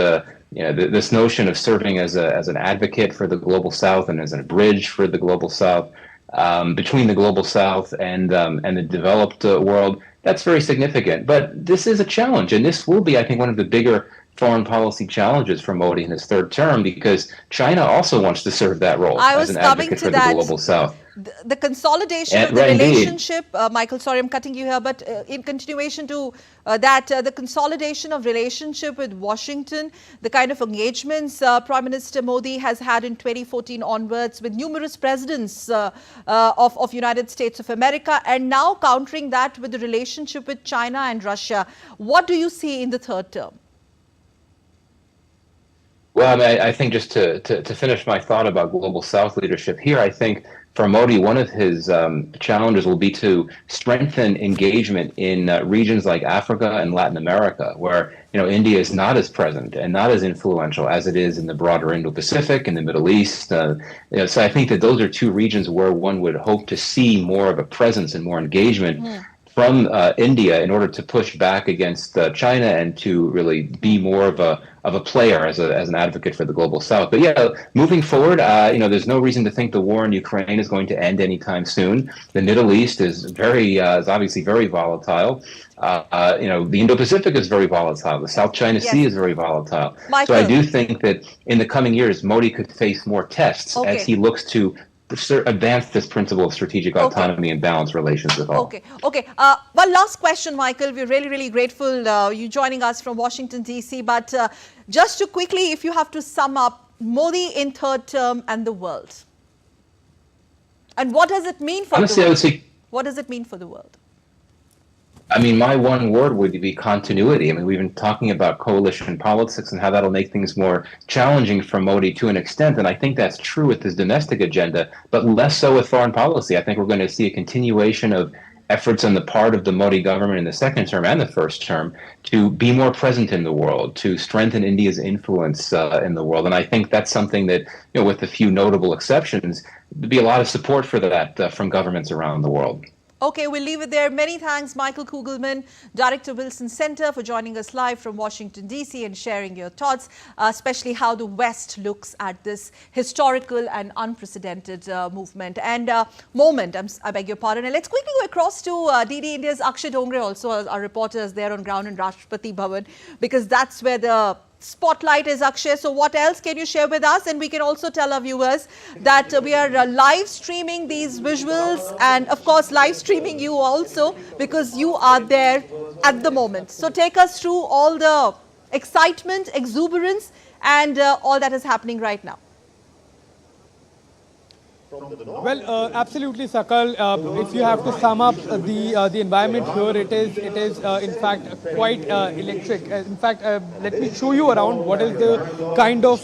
this notion of serving as an advocate for the global south and as a bridge for the global south, between the global south and the developed world. That's very significant. But this is a challenge, and this will be, I think, one of the bigger foreign policy challenges for Modi in his third term, because China also wants to serve that role as an advocate for the global south. The consolidation of the relationship, Michael, sorry, I'm cutting you here, but in continuation to that, the consolidation of relationship with Washington, the kind of engagements Prime Minister Modi has had in 2014 onwards with numerous presidents of United States of America, and now countering that with the relationship with China and Russia. What do you see in the third term? Well, I think just to finish my thought about global south leadership here, I think for Modi, one of his challenges will be to strengthen engagement in regions like Africa and Latin America, where India is not as present and not as influential as it is in the broader Indo-Pacific and the Middle East. So I think that those are two regions where one would hope to see more of a presence and more engagement from India in order to push back against China and to really be more of a player as an advocate for the global south. But yeah, moving forward, there's no reason to think the war in Ukraine is going to end anytime soon. The Middle East is obviously very volatile. The Indo-Pacific is very volatile. The South China Sea is very volatile. Michael. So I do think that in the coming years, Modi could face more tests as he looks to advance this principle of strategic autonomy and balance relations with all. Okay. One last question, Michael. We're really grateful you joining us from Washington, D.C. But just to quickly, if you have to sum up Modi in third term and the world. And what does it mean for the world? I would say, what does it mean for the world? I mean, my one word would be continuity. I mean, we've been talking about coalition politics and how that'll make things more challenging for Modi to an extent. And I think that's true with his domestic agenda, but less so with foreign policy. I think we're going to see a continuation of efforts on the part of the Modi government in the second term and the first term to be more present in the world, to strengthen India's influence in the world. And I think that's something that, with a few notable exceptions, there'd be a lot of support for that from governments around the world. Okay, we'll leave it there. Many thanks, Michael Kugelman, Director, Wilson Center, for joining us live from Washington, D.C. and sharing your thoughts, especially how the West looks at this historical and unprecedented movement and moment. I beg your pardon. And let's quickly go across to DD India's Akshay Dongre, also our reporter is there on ground in Rashtrapati Bhavan, because that's where the spotlight is, Akshay. So what else can you share with us? And we can also tell our viewers that we are live streaming these visuals, and of course live streaming you also, because you are there at the moment. So take us through all the excitement, exuberance, and all that is happening right now. Well, absolutely, Sakal. If you have to sum up the environment here, it is in fact quite electric. In fact, let me show you around what is the kind of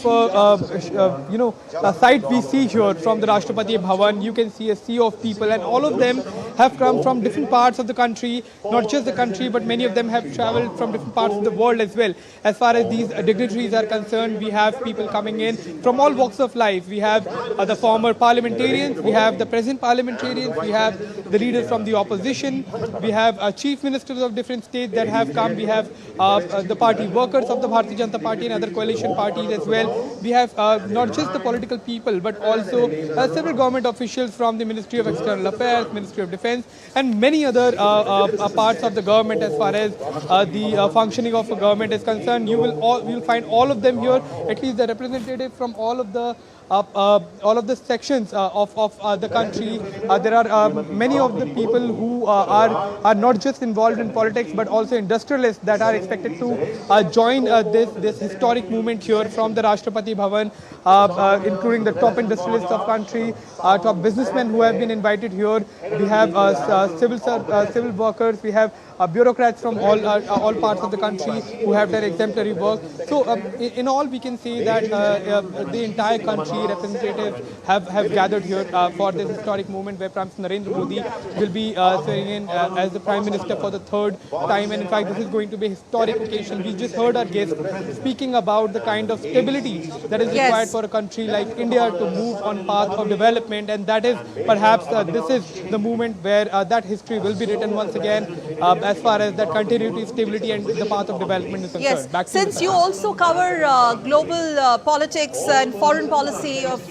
sight we see here from the Rashtrapati Bhavan. You can see a sea of people, and all of them have come from different parts of the country. Not just the country, but many of them have travelled from different parts of the world as well. As far as these dignitaries are concerned, we have people coming in from all walks of life. We have the former parliamentarians, we have the present parliamentarians, we have the leaders from the opposition, we have chief ministers of different states that have come, we have the party workers of the Bharatiya Janata Party and other coalition parties as well. We have not just the political people, but also several government officials from the Ministry of External Affairs, Ministry of Defence, and many other parts of the government. As far as the functioning of a government is concerned, you will find all of them here, at least the representative from all of the sections of the country. There are many of the people who are not just involved in politics, but also industrialists that are expected to join this historic movement here from the Rashtrapati Bhavan, including the top industrialists of country, top businessmen who have been invited here. We have civil workers, we have bureaucrats from all parts of the country who have their exemplary work. So in all, we can say that the entire country representatives have gathered here for this historic movement where Prime Minister Narendra Modi will be swearing in as the Prime Minister for the third time. And in fact, this is going to be a historic occasion. We just heard our guest speaking about the kind of stability that is required for a country like India to move on path of development, and that is perhaps this is the moment where that history will be written once again as far as that continuity, stability, and the path of development is concerned. Yes, back to since you also cover global politics and foreign policy of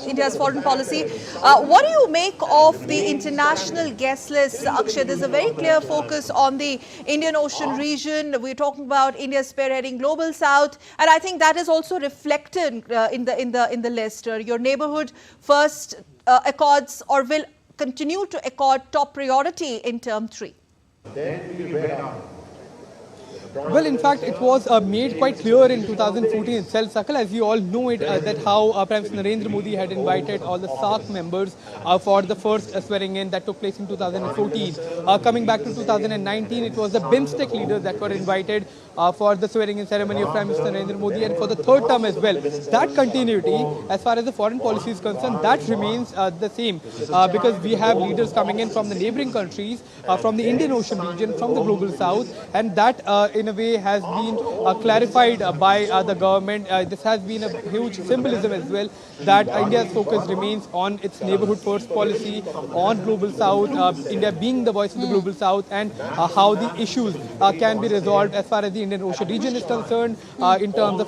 India's foreign policy, what do you make of the international guest list, Akshay? There's a very clear focus on the Indian Ocean region. We're talking about India spearheading Global South, and I think that is also reflected in the list. Your neighborhood first accords or will continue to accord top priority in term 3. Well, in fact, it was made quite clear in 2014 itself, Sakal, as you all know it, that how Prime Minister Narendra Modi had invited all the SAARC members for the first swearing in that took place in 2014. Coming back to 2019, it was the BIMSTEC leaders that were invited for the swearing in ceremony of Prime Minister Narendra Modi, and for the third term as well. That continuity, as far as the foreign policy is concerned, that remains the same, because we have leaders coming in from the neighboring countries, from the Indian Ocean region, from the Global South, and that in a way has been clarified by the government. This has been a huge symbolism as well, that India's focus remains on its neighborhood first policy, on Global South, India being the voice of the Global South, and how the issues can be resolved as far as the Indian Ocean region is concerned, in terms of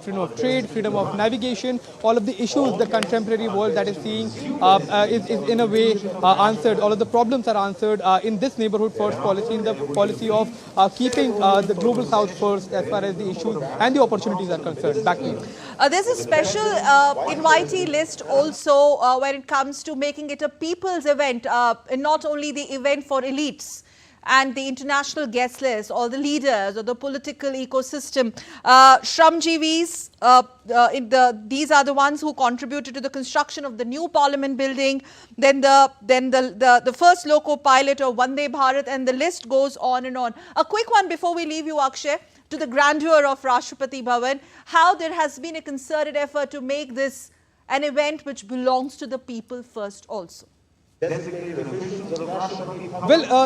freedom of trade, freedom of navigation. All of the issues the contemporary world that is seeing is in a way answered. All of the problems are answered in this neighborhood first policy, in the policy of keeping the Global South first as far as the issues and the opportunities are concerned. Back to you. There's a special invitee list also when it comes to making it a people's event, not only the event for elites and the international guest list, or the leaders, or the political ecosystem. Shramjeevis, these are the ones who contributed to the construction of the new Parliament building, then the first loco pilot of Vande Bharat, and the list goes on and on. A quick one before we leave you, Akshay, to the grandeur of Rashtrapati Bhavan, how there has been a concerted effort to make this an event which belongs to the people first also. Well,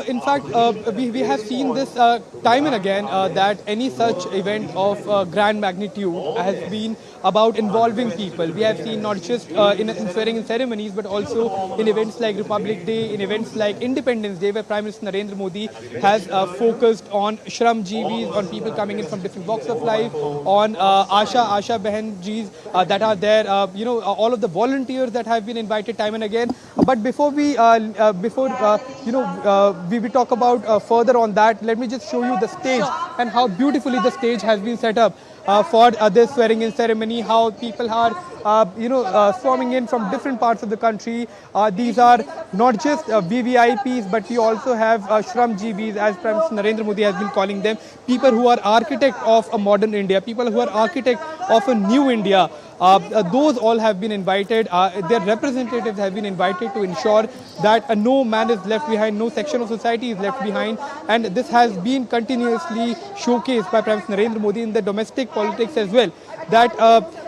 in fact, we have seen this time and again, that any such event of grand magnitude has been about involving people. We have seen not just in swearing in ceremonies, but also in events like Republic Day, in events like Independence Day, where Prime Minister Narendra Modi has focused on Shramjeevis, on people coming in from different walks of life, on Asha Behenjis that are there, all of the volunteers that have been invited time and again. But before we we we talk about further on that, let me just show you the stage and how beautifully the stage has been set up for this swearing-in ceremony. How people are swarming in from different parts of the country. These are not just VVIPs, but we also have Shramjeevis, as Prime Minister Narendra Modi has been calling them, people who are architect of a modern India, people who are architect of a new India. Those all have been invited. Their representatives have been invited to ensure that no man is left behind, no section of society is left behind. And this has been continuously showcased by Prime Minister Narendra Modi in the domestic politics as well. That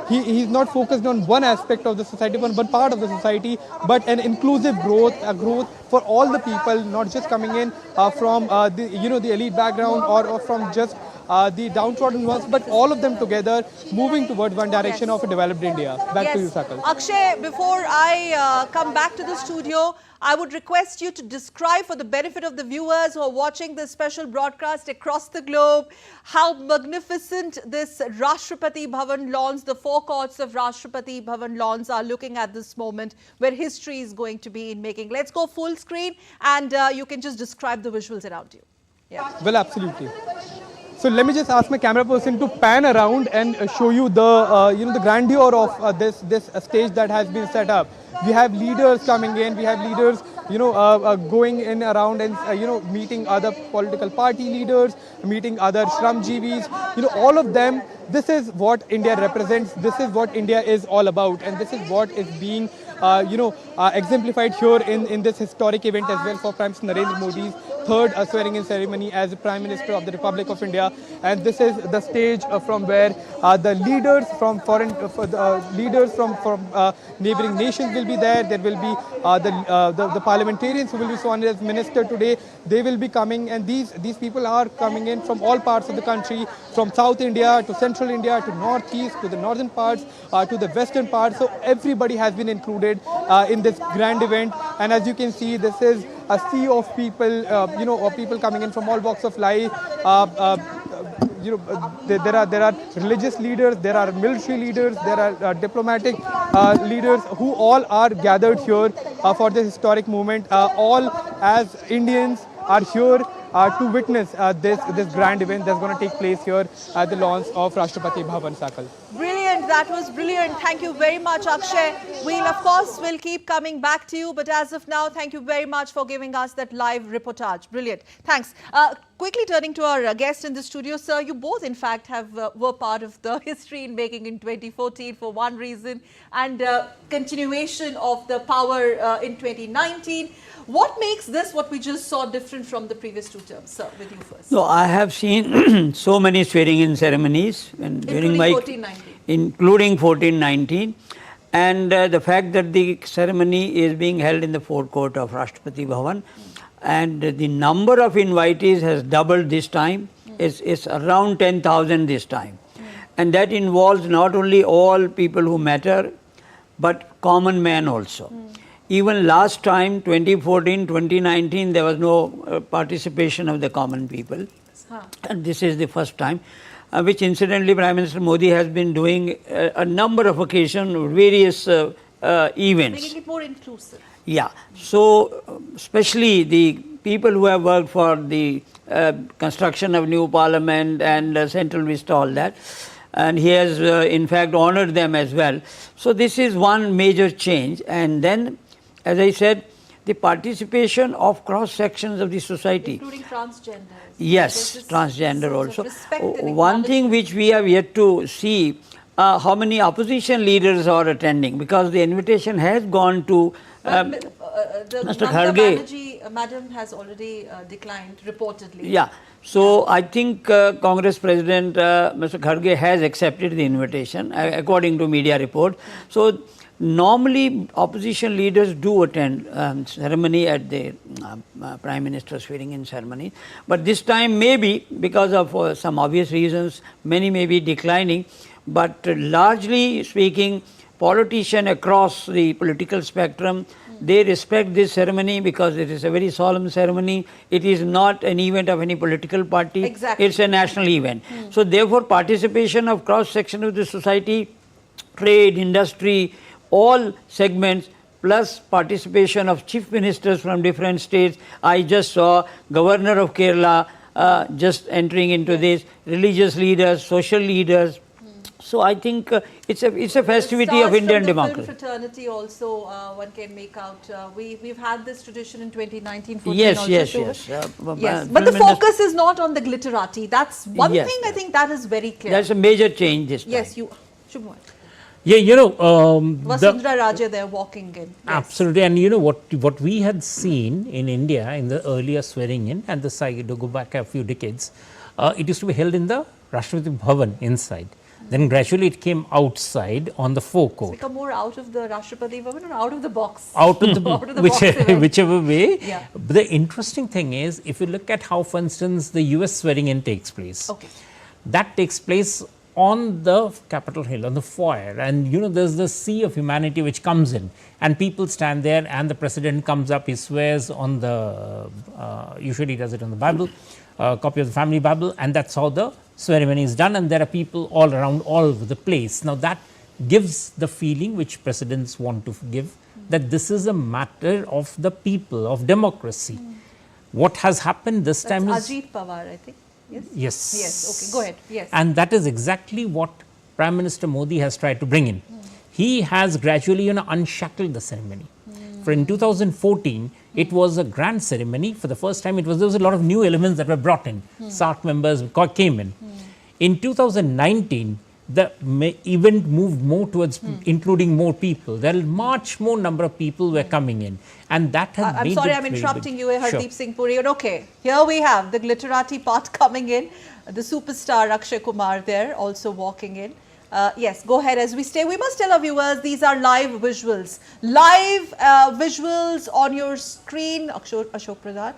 he's not focused on one aspect of the society, one part of the society, but an inclusive growth, a growth for all the people, not just coming in from the elite background or from just the downtrodden ones, but all of them together moving towards one direction of a developed India. Back to you, Sakal. Akshay, before I come back to the studio, I would request you to describe, for the benefit of the viewers who are watching this special broadcast across the globe, how magnificent this Rashtrapati Bhavan lawns, the forecourts of Rashtrapati Bhavan lawns are looking at this moment, where history is going to be in making. Let's go full screen and you can just describe the visuals around you. Yeah. Well, absolutely. So let me just ask my camera person to pan around and show you the the grandeur of this stage that has been set up. We have leaders coming in. We have leaders going in around and meeting other political party leaders, meeting other Shramjeevis. All of them. This is what India represents. This is what India is all about, and this is what is being exemplified here in this historic event as well for Prime Minister Narendra Modi's third swearing-in ceremony as the Prime Minister of the Republic of India. And this is the stage from where the leaders from neighboring nations will be there. There will be the parliamentarians who will be sworn in as minister today. They will be coming, and these people are coming in from all parts of the country, from South India to Central India to Northeast to the northern parts to the western parts. So everybody has been included in this grand event. And as you can see, this is a sea of people, of people coming in from all walks of life. There are religious leaders, there are military leaders, there are diplomatic leaders who all are gathered here for this historic moment. All as Indians are here to witness this grand event that's going to take place here at the lawns of Rashtrapati Bhavan, Sakal. Brilliant. That was brilliant. Thank you very much, Akshay. We'll keep coming back to you. But as of now, thank you very much for giving us that live reportage. Brilliant. Thanks. Quickly turning to our guest in the studio, sir, you both, in fact, were part of the history in making in 2014 for one reason, and continuation of the power in 2019. What makes this, what we just saw, different from the previous two terms? Sir, with you first. So I have seen so many swearing-in ceremonies during my, including 14-19, and the fact that the ceremony is being held in the forecourt of Rashtrapati Bhavan, and the number of invitees has doubled this time. It's around 10,000 this time, and that involves not only all people who matter, but common man also. Even last time, 2014, 2019, there was no participation of the common people. And this is the first time, which incidentally Prime Minister Modi has been doing a number of occasions, various events. Making it more inclusive. Yeah. So, especially the people who have worked for the construction of new parliament and Central Vista, all that. And he has in fact honored them as well. So, this is one major change. And then, as I said, the participation of cross sections of the society. Including transgender. Yes, transgender also. One thing which we have yet to see, how many opposition leaders are attending, because the invitation has gone to Mr. Kharge. Madam has already declined, reportedly. Yeah. So, I think Congress President Mr. Kharge has accepted the invitation, according to media report. So, normally opposition leaders do attend ceremony at the Prime Minister's swearing-in ceremony, but this time maybe because of some obvious reasons, many may be declining, but largely speaking, politicians across the political spectrum, they respect this ceremony because it is a very solemn ceremony. It is not an event of any political party. Exactly. It's a national event. So therefore, participation of cross section of the society, trade, industry, all segments plus participation of chief ministers from different states. I just saw Governor of Kerala just entering into this, religious leaders, social leaders. So I think it's a festivity of Indian democracy. Film fraternity also one can make out. We've had this tradition in 2019. Yes. Yes. But the focus is not on the glitterati. That's one thing I think that is very clear. That's a major change this time. Yes, Shubhaman. Yeah, Vasundhara Raje there walking in. Yes. Absolutely, and what we had seen in India in the earlier swearing in, and this I go back a few decades, it used to be held in the Rashtrapati Bhavan inside. Then gradually it came outside on the forecourt. It's become more out of the Rashtrapati Bhavan or out of the box? Out of the whichever way. Yeah. But the interesting thing is, if you look at how, for instance, the US swearing in takes place, that takes place on the Capitol Hill, on the foyer, and there's the sea of humanity which comes in, and people stand there, and the president comes up, he swears on the, usually does it on the Bible, copy of the family Bible, and that's how the ceremony is done, and there are people all around, all over the place. Now that gives the feeling which presidents want to give, that this is a matter of the people, of democracy. What has happened this time is... Ajit Pawar, I think. Yes? Yes. Okay, go ahead. Yes. And that is exactly what Prime Minister Modi has tried to bring in. He has gradually unshackled the ceremony. For in 2014, it was a grand ceremony. For the first time, there was a lot of new elements that were brought in. SARC members came in. In 2019, the event moved more towards including more people. There are much more number of people were coming in, and that has I'm made sorry, it I'm very interrupting big. you, Hardeep Singh Puri. Okay, here we have the glitterati part coming in. The superstar Akshay Kumar there also walking in. Yes, go ahead as we stay. We must tell our viewers these are live visuals. Live visuals on your screen, Ashok Pradhan,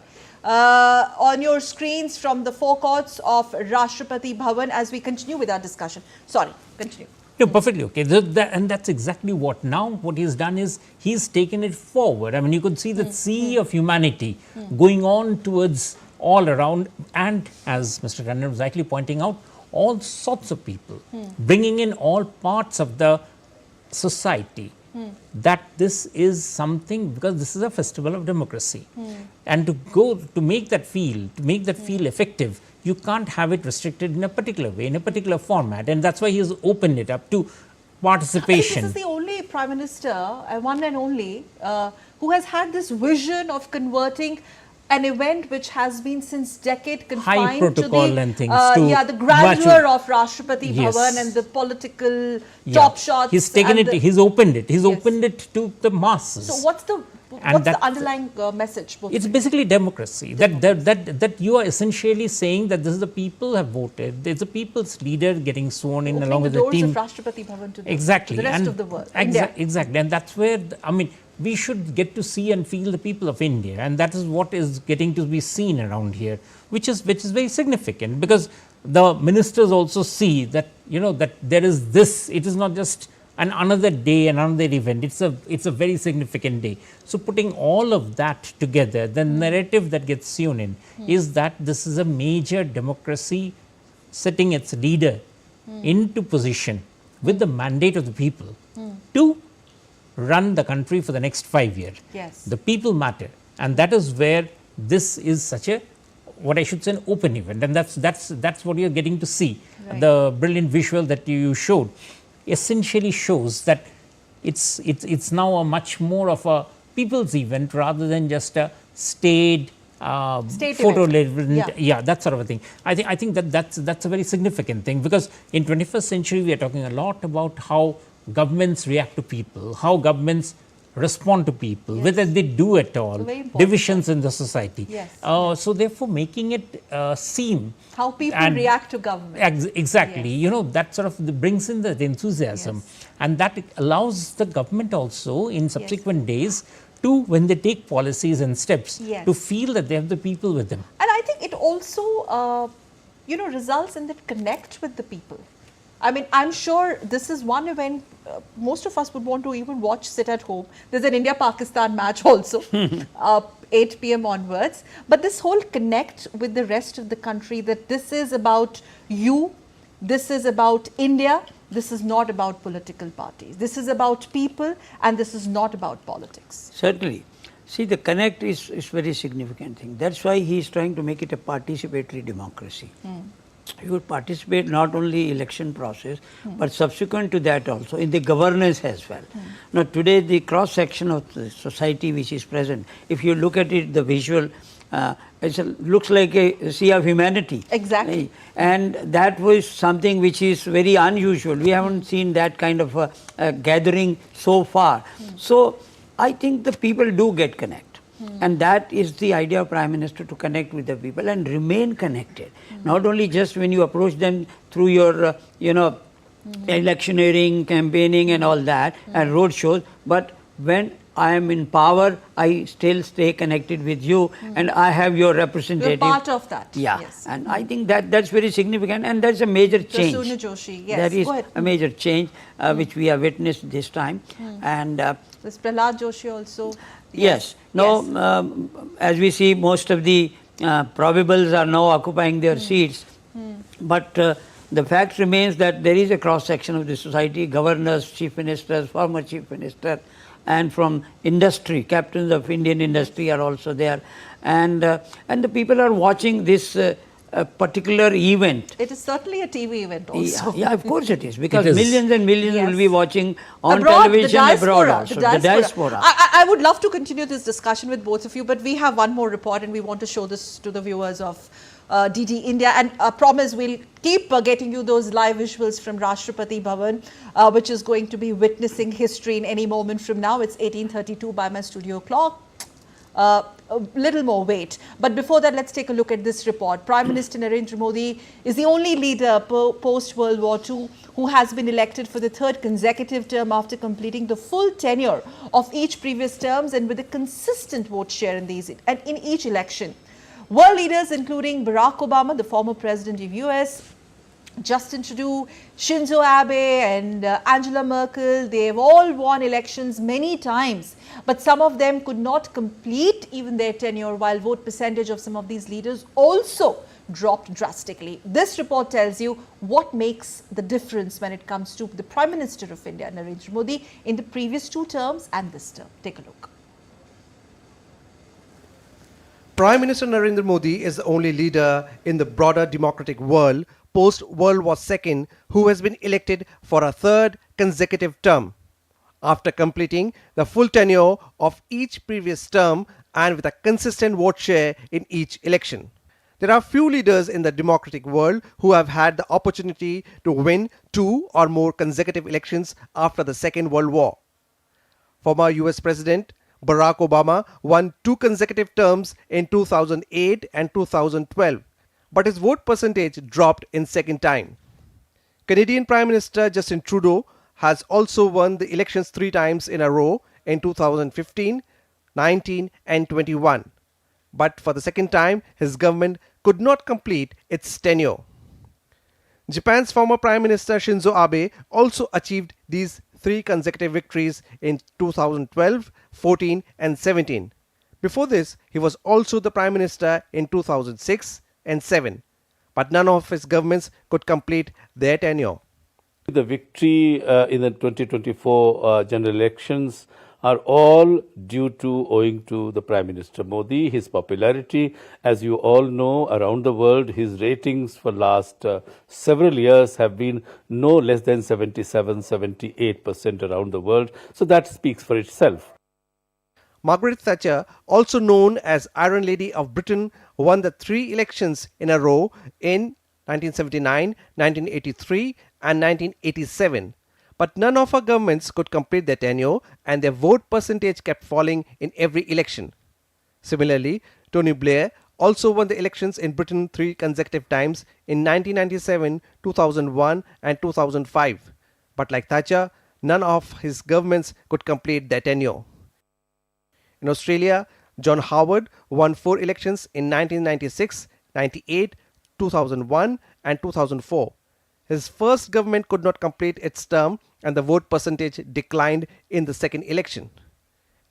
on your screens from the forecourts of Rashtrapati Bhavan as we continue with our discussion. Sorry, continue. No, perfectly okay. And that's exactly what now what he's done is he's taken it forward. I mean, you could see the sea of humanity going on towards all around, and as Mr. Ranjan was rightly pointing out, all sorts of people, bringing in all parts of the society, that this is something, because this is a festival of democracy. And to make that feel effective, you can't have it restricted in a particular way, in a particular format. And that's why he has opened it up to participation. This is the only Prime Minister, one and only, who has had this vision of converting an event which has been since decade confined high protocol to the, and things the grandeur of Rashtrapati Bhavan and the political top shots. He's taken it, he's opened it to the masses. So what's the underlying message? It's basically democracy. That you are essentially saying that this is the people have voted. There's a people's leader getting sworn in along with the team. Doors of Rashtrapati Bhavan to exactly. the rest of the world. Exactly, and that's where we should get to see and feel the people of India, and that is what is getting to be seen around here, which is very significant, because the ministers also see that that there is this. It is not just another day, another event. It's a very significant day. So putting all of that together, the narrative that gets sewn in is that this is a major democracy setting its leader into position with the mandate of the people to run the country for the next 5 years. Yes. The people matter, and that is where this is such a, what I should say, an open event, and that's what you're getting to see. Right. The brilliant visual that you showed essentially shows that it's now a much more of a people's event rather than just a state photo event. Yeah, that sort of a thing. I think that's a very significant thing, because in 21st century we are talking a lot about how governments react to people, how governments respond to people, whether they do at all, divisions in the society. Yes. So therefore making it seem how people react to government. Exactly. Yes. That sort of brings in the enthusiasm, and that allows the government also in subsequent days to, when they take policies and steps, to feel that they have the people with them. And I think it also results in that connect with the people. I mean, I'm sure this is one event most of us would want to even watch, sit at home. There's an India-Pakistan match also, 8 p.m. onwards. But this whole connect with the rest of the country, that this is about you, this is about India. This is not about political parties. This is about people, and this is not about politics. Certainly. See, the connect is very significant thing. That's why he is trying to make it a participatory democracy. You would participate not only election process, but subsequent to that also in the governance as well. Now today the cross section of the society which is present, if you look at it, the visual, it looks like a sea of humanity. Exactly. And that was something which is very unusual. We haven't seen that kind of a gathering so far. So I think the people do get connect. And that is the idea of Prime Minister, to connect with the people and remain connected. Not only just when you approach them through your, electioneering, campaigning and all that, and road shows, but when I am in power, I still stay connected with you and I have your representative. You're part of that. Yeah, Yes. and I think that's very significant, and that's a major change. Prasoona Joshi, yes. That is Go ahead. a major change which we have witnessed this time. And There's Prahlad Joshi also. yes, now as we see, most of the probables are now occupying their seats, but the fact remains that there is a cross section of the society, governors, chief ministers, former chief minister, and from industry, captains of Indian industry are also there, and the people are watching this particular event. It is certainly a TV event also. Yeah, of course it is, because It is. millions and millions Yes. will be watching on Abroad, television abroad also, the diaspora. I would love to continue this discussion with both of you, but we have one more report and we want to show this to the viewers of DD India, and I promise we'll keep getting you those live visuals from Rashtrapati Bhavan, which is going to be witnessing history in any moment from now. It's 18:32 by my studio clock. A little more wait. But before that, let's take a look at this report. Prime Minister Narendra Modi is the only leader post-World War II who has been elected for the third consecutive term after completing the full tenure of each previous terms, and with a consistent vote share in each election. World leaders including Barack Obama, the former president of US, Justin Trudeau, Shinzo Abe and Angela Merkel, they have all won elections many times, but some of them could not complete even their tenure, while vote percentage of some of these leaders also dropped drastically. This report tells you what makes the difference when it comes to the Prime Minister of India, Narendra Modi, in the previous two terms and this term. Take a look. Prime Minister Narendra Modi is the only leader in the broader democratic world post-World War II who has been elected for a third consecutive term, after completing the full tenure of each previous term and with a consistent vote share in each election. There are few leaders in the democratic world who have had the opportunity to win 2 or more consecutive elections after the Second World War. Former US President Barack Obama won 2 consecutive terms in 2008 and 2012, but his vote percentage dropped in second time. Canadian Prime Minister Justin Trudeau has also won the elections 3 times in a row in 2015, 19 and 21. But for the second time, his government could not complete its tenure. Japan's former Prime Minister Shinzo Abe also achieved these 3 consecutive victories in 2012, 14 and 17. Before this, he was also the Prime Minister in 2006 and 7. But none of his governments could complete their tenure. The victory in the 2024 general elections are all owing to the Prime Minister Modi, his popularity. As you all know, around the world, his ratings for last several years have been no less than 77-78% around the world. So that speaks for itself. Margaret Thatcher, also known as Iron Lady of Britain, won the 3 elections in a row in 1979, 1983 and 1987. But none of her governments could complete their tenure, and their vote percentage kept falling in every election. Similarly, Tony Blair also won the elections in Britain 3 consecutive times in 1997, 2001 and 2005. But like Thatcher, none of his governments could complete their tenure. In Australia, John Howard won 4 elections in 1996, 98, 2001 and 2004. His first government could not complete its term, and the vote percentage declined in the second election.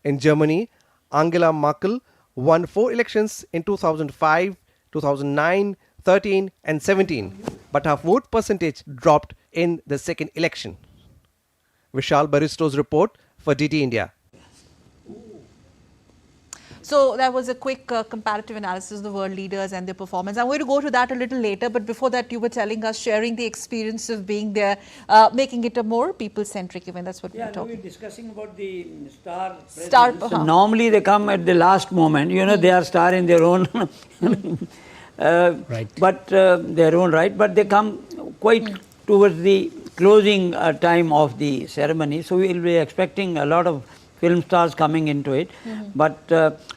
In Germany, Angela Merkel won 4 elections in 2005, 2009, 13 and 17. but her vote percentage dropped in the second election. Vishal Baristo's report for DT India. So that was a quick comparative analysis of the world leaders and their performance. I'm going to go to that a little later, but before that you were telling us, sharing the experience of being there, making it a more people-centric event. That's what we're talking. We're discussing about the star presidents. So normally they come at the last moment, you know, they are star in their own right. But their own right, but they come quite towards the closing time of the ceremony. So we will be expecting a lot of film stars coming into it. But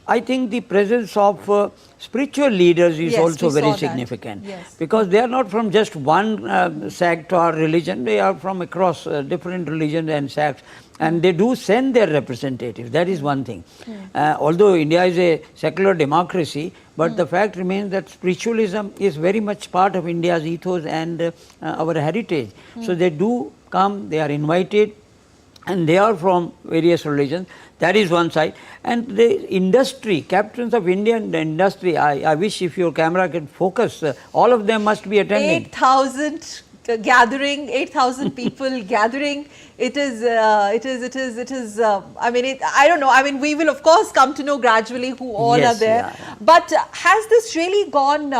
I think the presence of spiritual leaders is also very significant. Because they are not from just one sect or religion, they are from across different religions and sects. And they do send their representatives, that is one thing. Although India is a secular democracy, but the fact remains that spiritualism is very much part of India's ethos and our heritage. So they do come, they are invited, and they are from various religions. That is one side. And the industry, captains of Indian industry, I wish if your camera can focus, all of them must be attending. 8,000 gathering, 8,000 people gathering. I mean, I don't know. I mean, we will of course come to know gradually who all are there. But has this really gone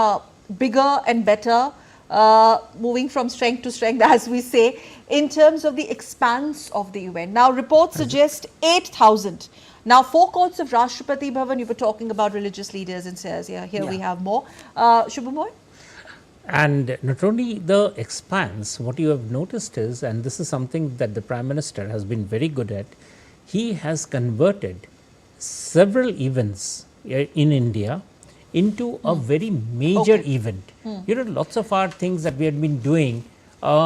bigger and better, moving from strength to strength, as we say, in terms of the expanse of the event? Now, reports suggest 8,000. Now, forecourts of Rashtrapati Bhavan, you were talking about religious leaders and says, here we have more. Shubhamoy? And not only the expanse, what you have noticed is, and this is something that the Prime Minister has been very good at, he has converted several events in India into a very major event. You know, lots of our things that we had been doing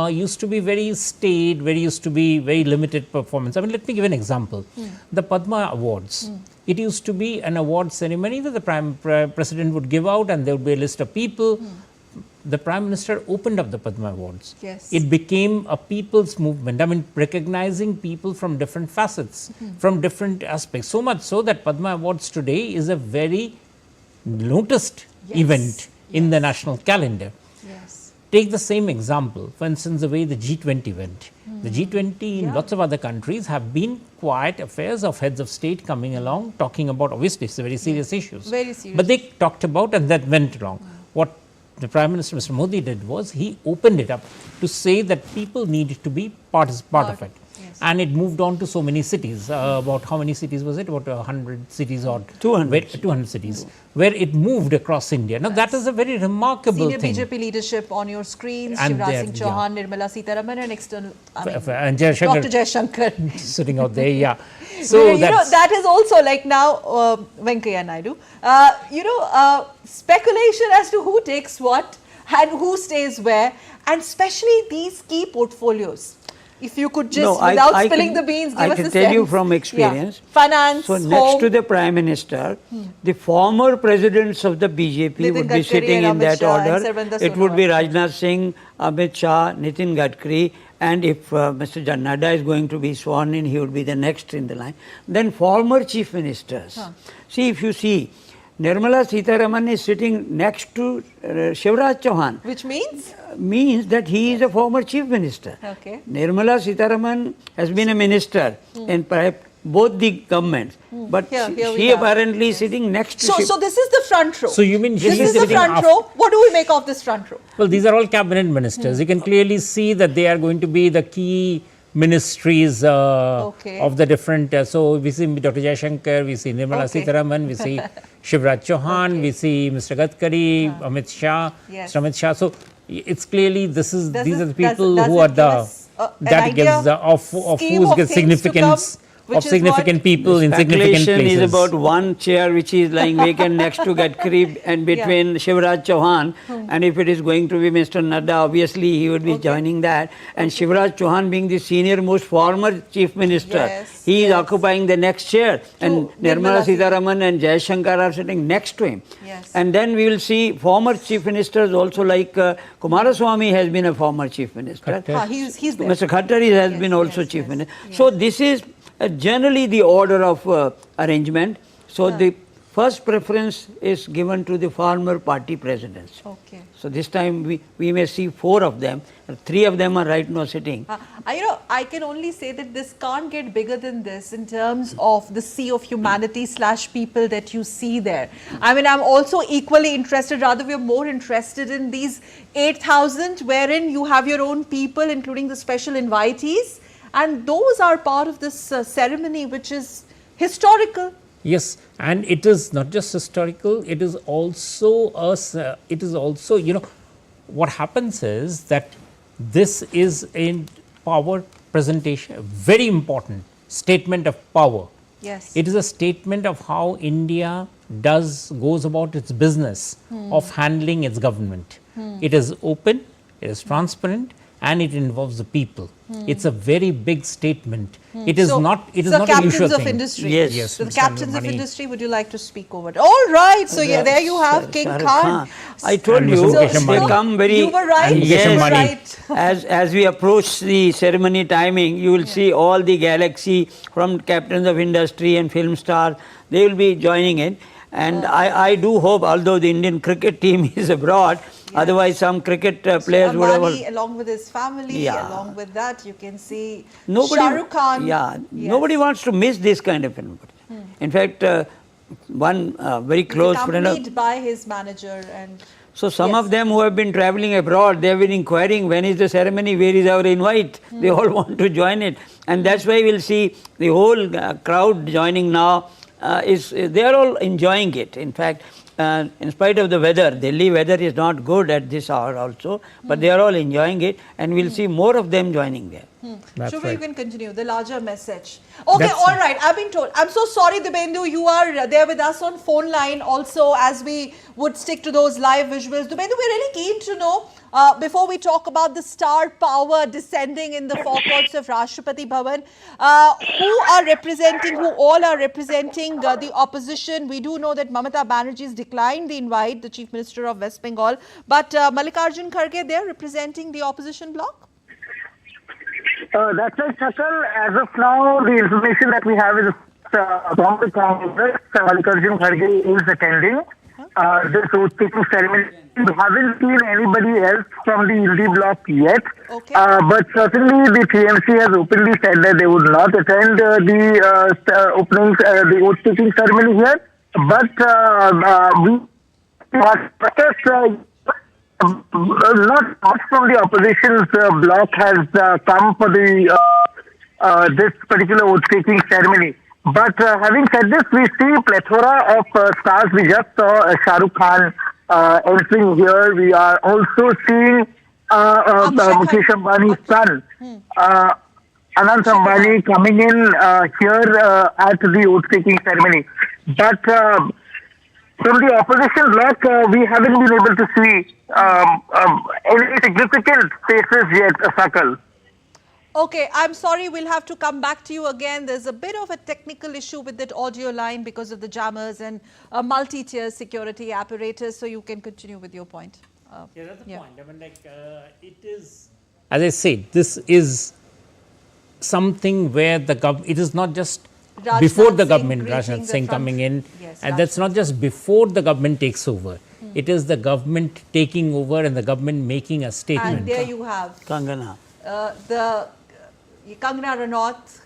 used to be very staid, used to be very limited performance. I mean, let me give an example. The Padma Awards. It used to be an award ceremony that the Prime President would give out, and there would be a list of people. The Prime Minister opened up the Padma Awards. It became a people's movement. I mean, recognizing people from different facets, from different aspects. So much so that Padma Awards today is a very noticed event in the national calendar. Take the same example, for instance, the way the G20 went. The G20 in lots of other countries have been quiet affairs of heads of state coming along, talking about, obviously, it's very serious issues. But they talked about and that went along. What the Prime Minister, Mr. Modi, did was he opened it up to say that people needed to be part of it. And it moved on to so many cities. About how many cities was it? About 100 cities or 200 cities, where it moved across India. Now that is a very remarkable thing. Senior BJP leadership on your screens, Shivraj Singh Chauhan, Nirmala Sitaraman, and external, and Dr. Jaishankar. Sitting out there, So you know, that is also like now Venkaiah Naidu. Speculation as to who takes what and who stays where, and especially these key portfolios. If you could just, without spilling the beans, give us a sense. I can tell you from experience. Finance, so next to the Prime Minister, the former presidents of the BJP would be sitting in that order. It would be Rajnath Singh, Amit Shah, Nitin Gadkari, and if Mr. Nadda is going to be sworn in, he would be the next in the line. Then former chief ministers. See, if you see, Nirmala Sitaraman is sitting next to Shivraj Chauhan. Which means? Means that he is a former chief minister. Nirmala Sitaraman has been a minister in both the governments. But she apparently is sitting next to So this is the front row. So you mean this is the front row. What do we make of this front row? Well, these are all cabinet ministers. You can clearly see that they are going to be the key ministries of the different. So we see Dr. Jaishankar, we see Nirmala Sitaraman, we see Shivraj Chauhan, we see Mr. Gadkari, Amit Shah, Mr. Amit Shah. So it's clearly these are the people who are that gives of whose significance. Of significant people in significant places. Is about one chair which is lying vacant next to Gadkari and between Shivraj Chauhan. And if it is going to be Mr. Nadda, obviously he would be joining that. And Shivraj Chauhan being the senior most former chief minister, he is occupying the next chair. And Nirmala Sitaraman and Jaishankar are sitting next to him. And then we will see former chief ministers also, like Kumaraswamy has been a former chief minister. He's there. Mr. Khattari has been also chief minister. So this is generally the order of arrangement. So the first preference is given to the former party presidents. Okay. So this time we may see 4 of them. 3 of them are right now sitting. I can only say that this can't get bigger than this in terms of the sea of humanity / people that you see there. I mean, I'm also equally interested, rather we are more interested in these 8,000 wherein you have your own people, including the special invitees, and those are part of this ceremony, which is historical. Yes, and it is not just historical, it is also what happens is that this is a power presentation, a very important statement of power. Yes. It is a statement of how India goes about its business of handling its government. It is open, it is transparent, and it involves the people. It's a very big statement. It is not a usual captains of thing. industry. Yes. So the captains of industry, would you like to speak over it? All right. So yeah, there you have King Khan. I told you, they come very. You were right. Yes, You were right. as we approach the ceremony timing, you will see all the galaxy from captains of industry and film stars. They will be joining in. And I do hope, although the Indian cricket team is abroad, otherwise some cricket players would have. Along with his family, along with that, you can see Nobody, Shah Rukh Khan. Nobody wants to miss this kind of film. In fact, one very close friend accompanied by his manager and. So some of them who have been traveling abroad, they have been inquiring when is the ceremony, where is our invite? They all want to join it, and that's why we'll see the whole crowd joining now. They are all enjoying it. In fact, in spite of the weather, Delhi weather is not good at this hour also, but they are all enjoying it, and we'll see more of them joining there. Shubha, you can continue the larger message. Okay, all right. I've been told. I'm so sorry, Dibyendu, you are there with us on phone line also, as we would stick to those live visuals. Dibyendu, we're really keen to know, before we talk about the star power descending in the forecourts of Rashtrapati Bhavan, who all are representing the opposition. We do know that Mamata Banerjee's declined the invite, the Chief Minister of West Bengal, but Mallikarjun Kharge, they're representing the opposition bloc? That's right, Shakal. As of now, the information that we have is from the Congress, Mallikarjun Kharge is attending this oath-taking ceremony. We haven't seen anybody else from the Indi bloc yet, but certainly the TMC has openly said that they would not attend the oath-taking ceremony here. But not much from the opposition's bloc has come for the this particular oath-taking ceremony. But having said this, we see plethora of stars. We just saw Shah Rukh Khan entering here. We are also seeing Mukesh Ambani's son, Anant Ambani, coming in here at the oath-taking ceremony. But from the opposition bloc, we haven't been able to see any significant faces yet, Sakal. Okay, I'm sorry, we'll have to come back to you again. There's a bit of a technical issue with that audio line because of the jammers and a multi-tier security apparatus, so you can continue with your point. That's the point. I mean, it is, as I said, this is something where the government, it is not just before the government, Rajnath Singh coming in, and that's not just before the government takes over. It is the government taking over and the government making a statement. And there you have Kangana. the Kangana Ranaut,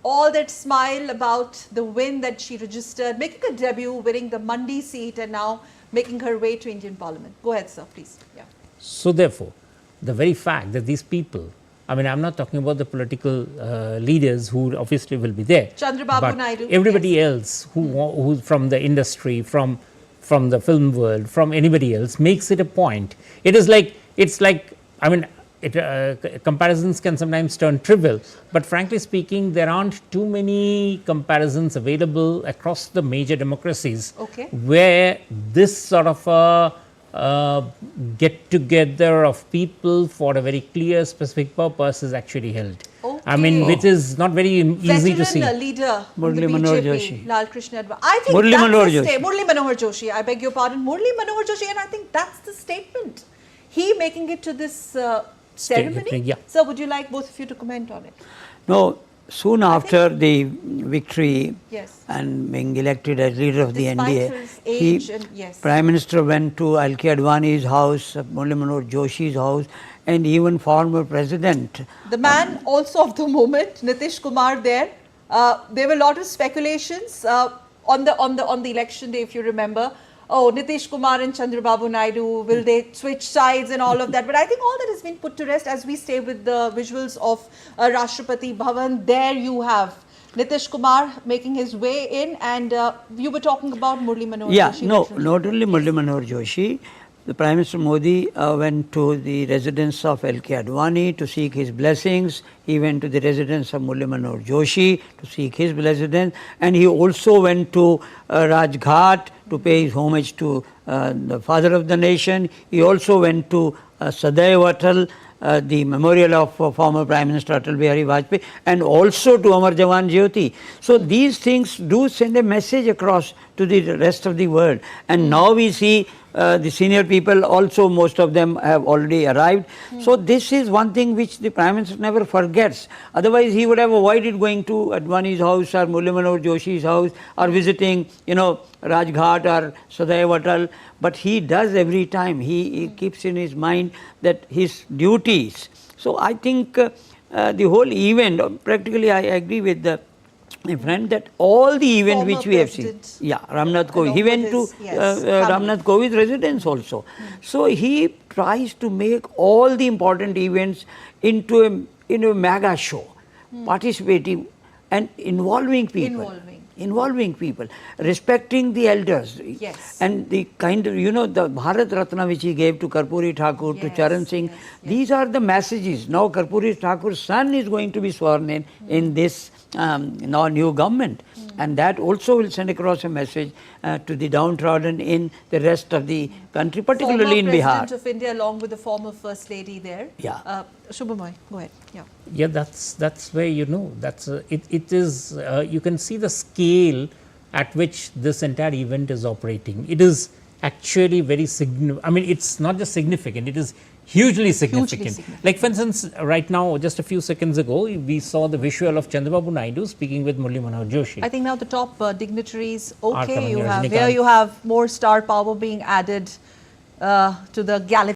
all that smile about the win that she registered, making a debut, winning the Mandi seat, and now making her way to Indian Parliament. Go ahead, sir, please. Yeah. So therefore, the very fact that these people, I mean, I'm not talking about the political leaders who obviously will be there. Chandrababu Naidu. Everybody else who from the industry, from the film world, from anybody else makes it a point. It's like, I mean, comparisons can sometimes turn trivial, but frankly speaking, there aren't too many comparisons available across the major democracies where this sort of a get together of people for a very clear specific purpose is actually held. I mean, which is not very easy to see. Veteran leader Murli Manohar Joshi. Lal Krishna Advani. I think Murli Manohar Joshi. I beg your pardon. Murli Manohar Joshi, and I think that's the statement. He making it to this ceremony. Yeah. Sir, would you like both of you to comment on it? No, soon after the victory Yes. and being elected as leader of the Despite NDA, his age and yes. Prime Minister went to L.K. Advani's house, Murli Manohar Joshi's house, and even former President. The man also of the moment, Nitish Kumar, there were a lot of speculations on the election day, if you remember. Oh, Nitish Kumar and Chandrababu Naidu, will they switch sides and all of that? But I think all that has been put to rest as we stay with the visuals of Rashtrapati Bhavan. There you have Nitish Kumar making his way in, and you were talking about Murli Manohar Joshi. No, not only Murli Manohar Joshi. The Prime Minister Modi went to the residence of L.K. Advani to seek his blessings. He went to the residence of Murli Manohar Joshi to seek his blessings. And he also went to Rajghat to pay his homage to the father of the nation. He also went to Sadaiv Atal, the memorial of former Prime Minister Atal Bihari Vajpayee, and also to Amar Jawan Jyoti. So these things do send a message across to the rest of the world. And now we see the senior people also, most of them have already arrived. So this is one thing which the Prime Minister never forgets. Otherwise he would have avoided going to Advani's house or Murli Manohar Joshi's house or visiting, Rajghat or Sadaiv Atal. But he does every time. He keeps in his mind that his duties. So I think the whole event, practically I agree with my friend that all the event which we have seen, Ramnath Kovind, he went to Ramnath Kovind's residence also. So he tries to make all the important events into a mega show, participating and involving people. Involving people, respecting the elders, and the kind of, the Bharat Ratna which he gave to Karpuri Thakur, to Charan Singh, these are the messages. Now Karpuri Thakur's son is going to be sworn in this now new government, and that also will send across a message to the downtrodden in the rest of the country, particularly in Bihar. Former President of India along with the former First Lady there. Shubhamoy, go ahead. Yeah, that's where that's it is. You can see the scale at which this entire event is operating. It is actually very significant. I mean, it's not just significant; it is hugely significant. Like for instance, right now, just a few seconds ago, we saw the visual of Chandrababu Naidu speaking with Murli Manohar Joshi. I think now the top dignitaries. Okay, you have more star power being added to the galaxy.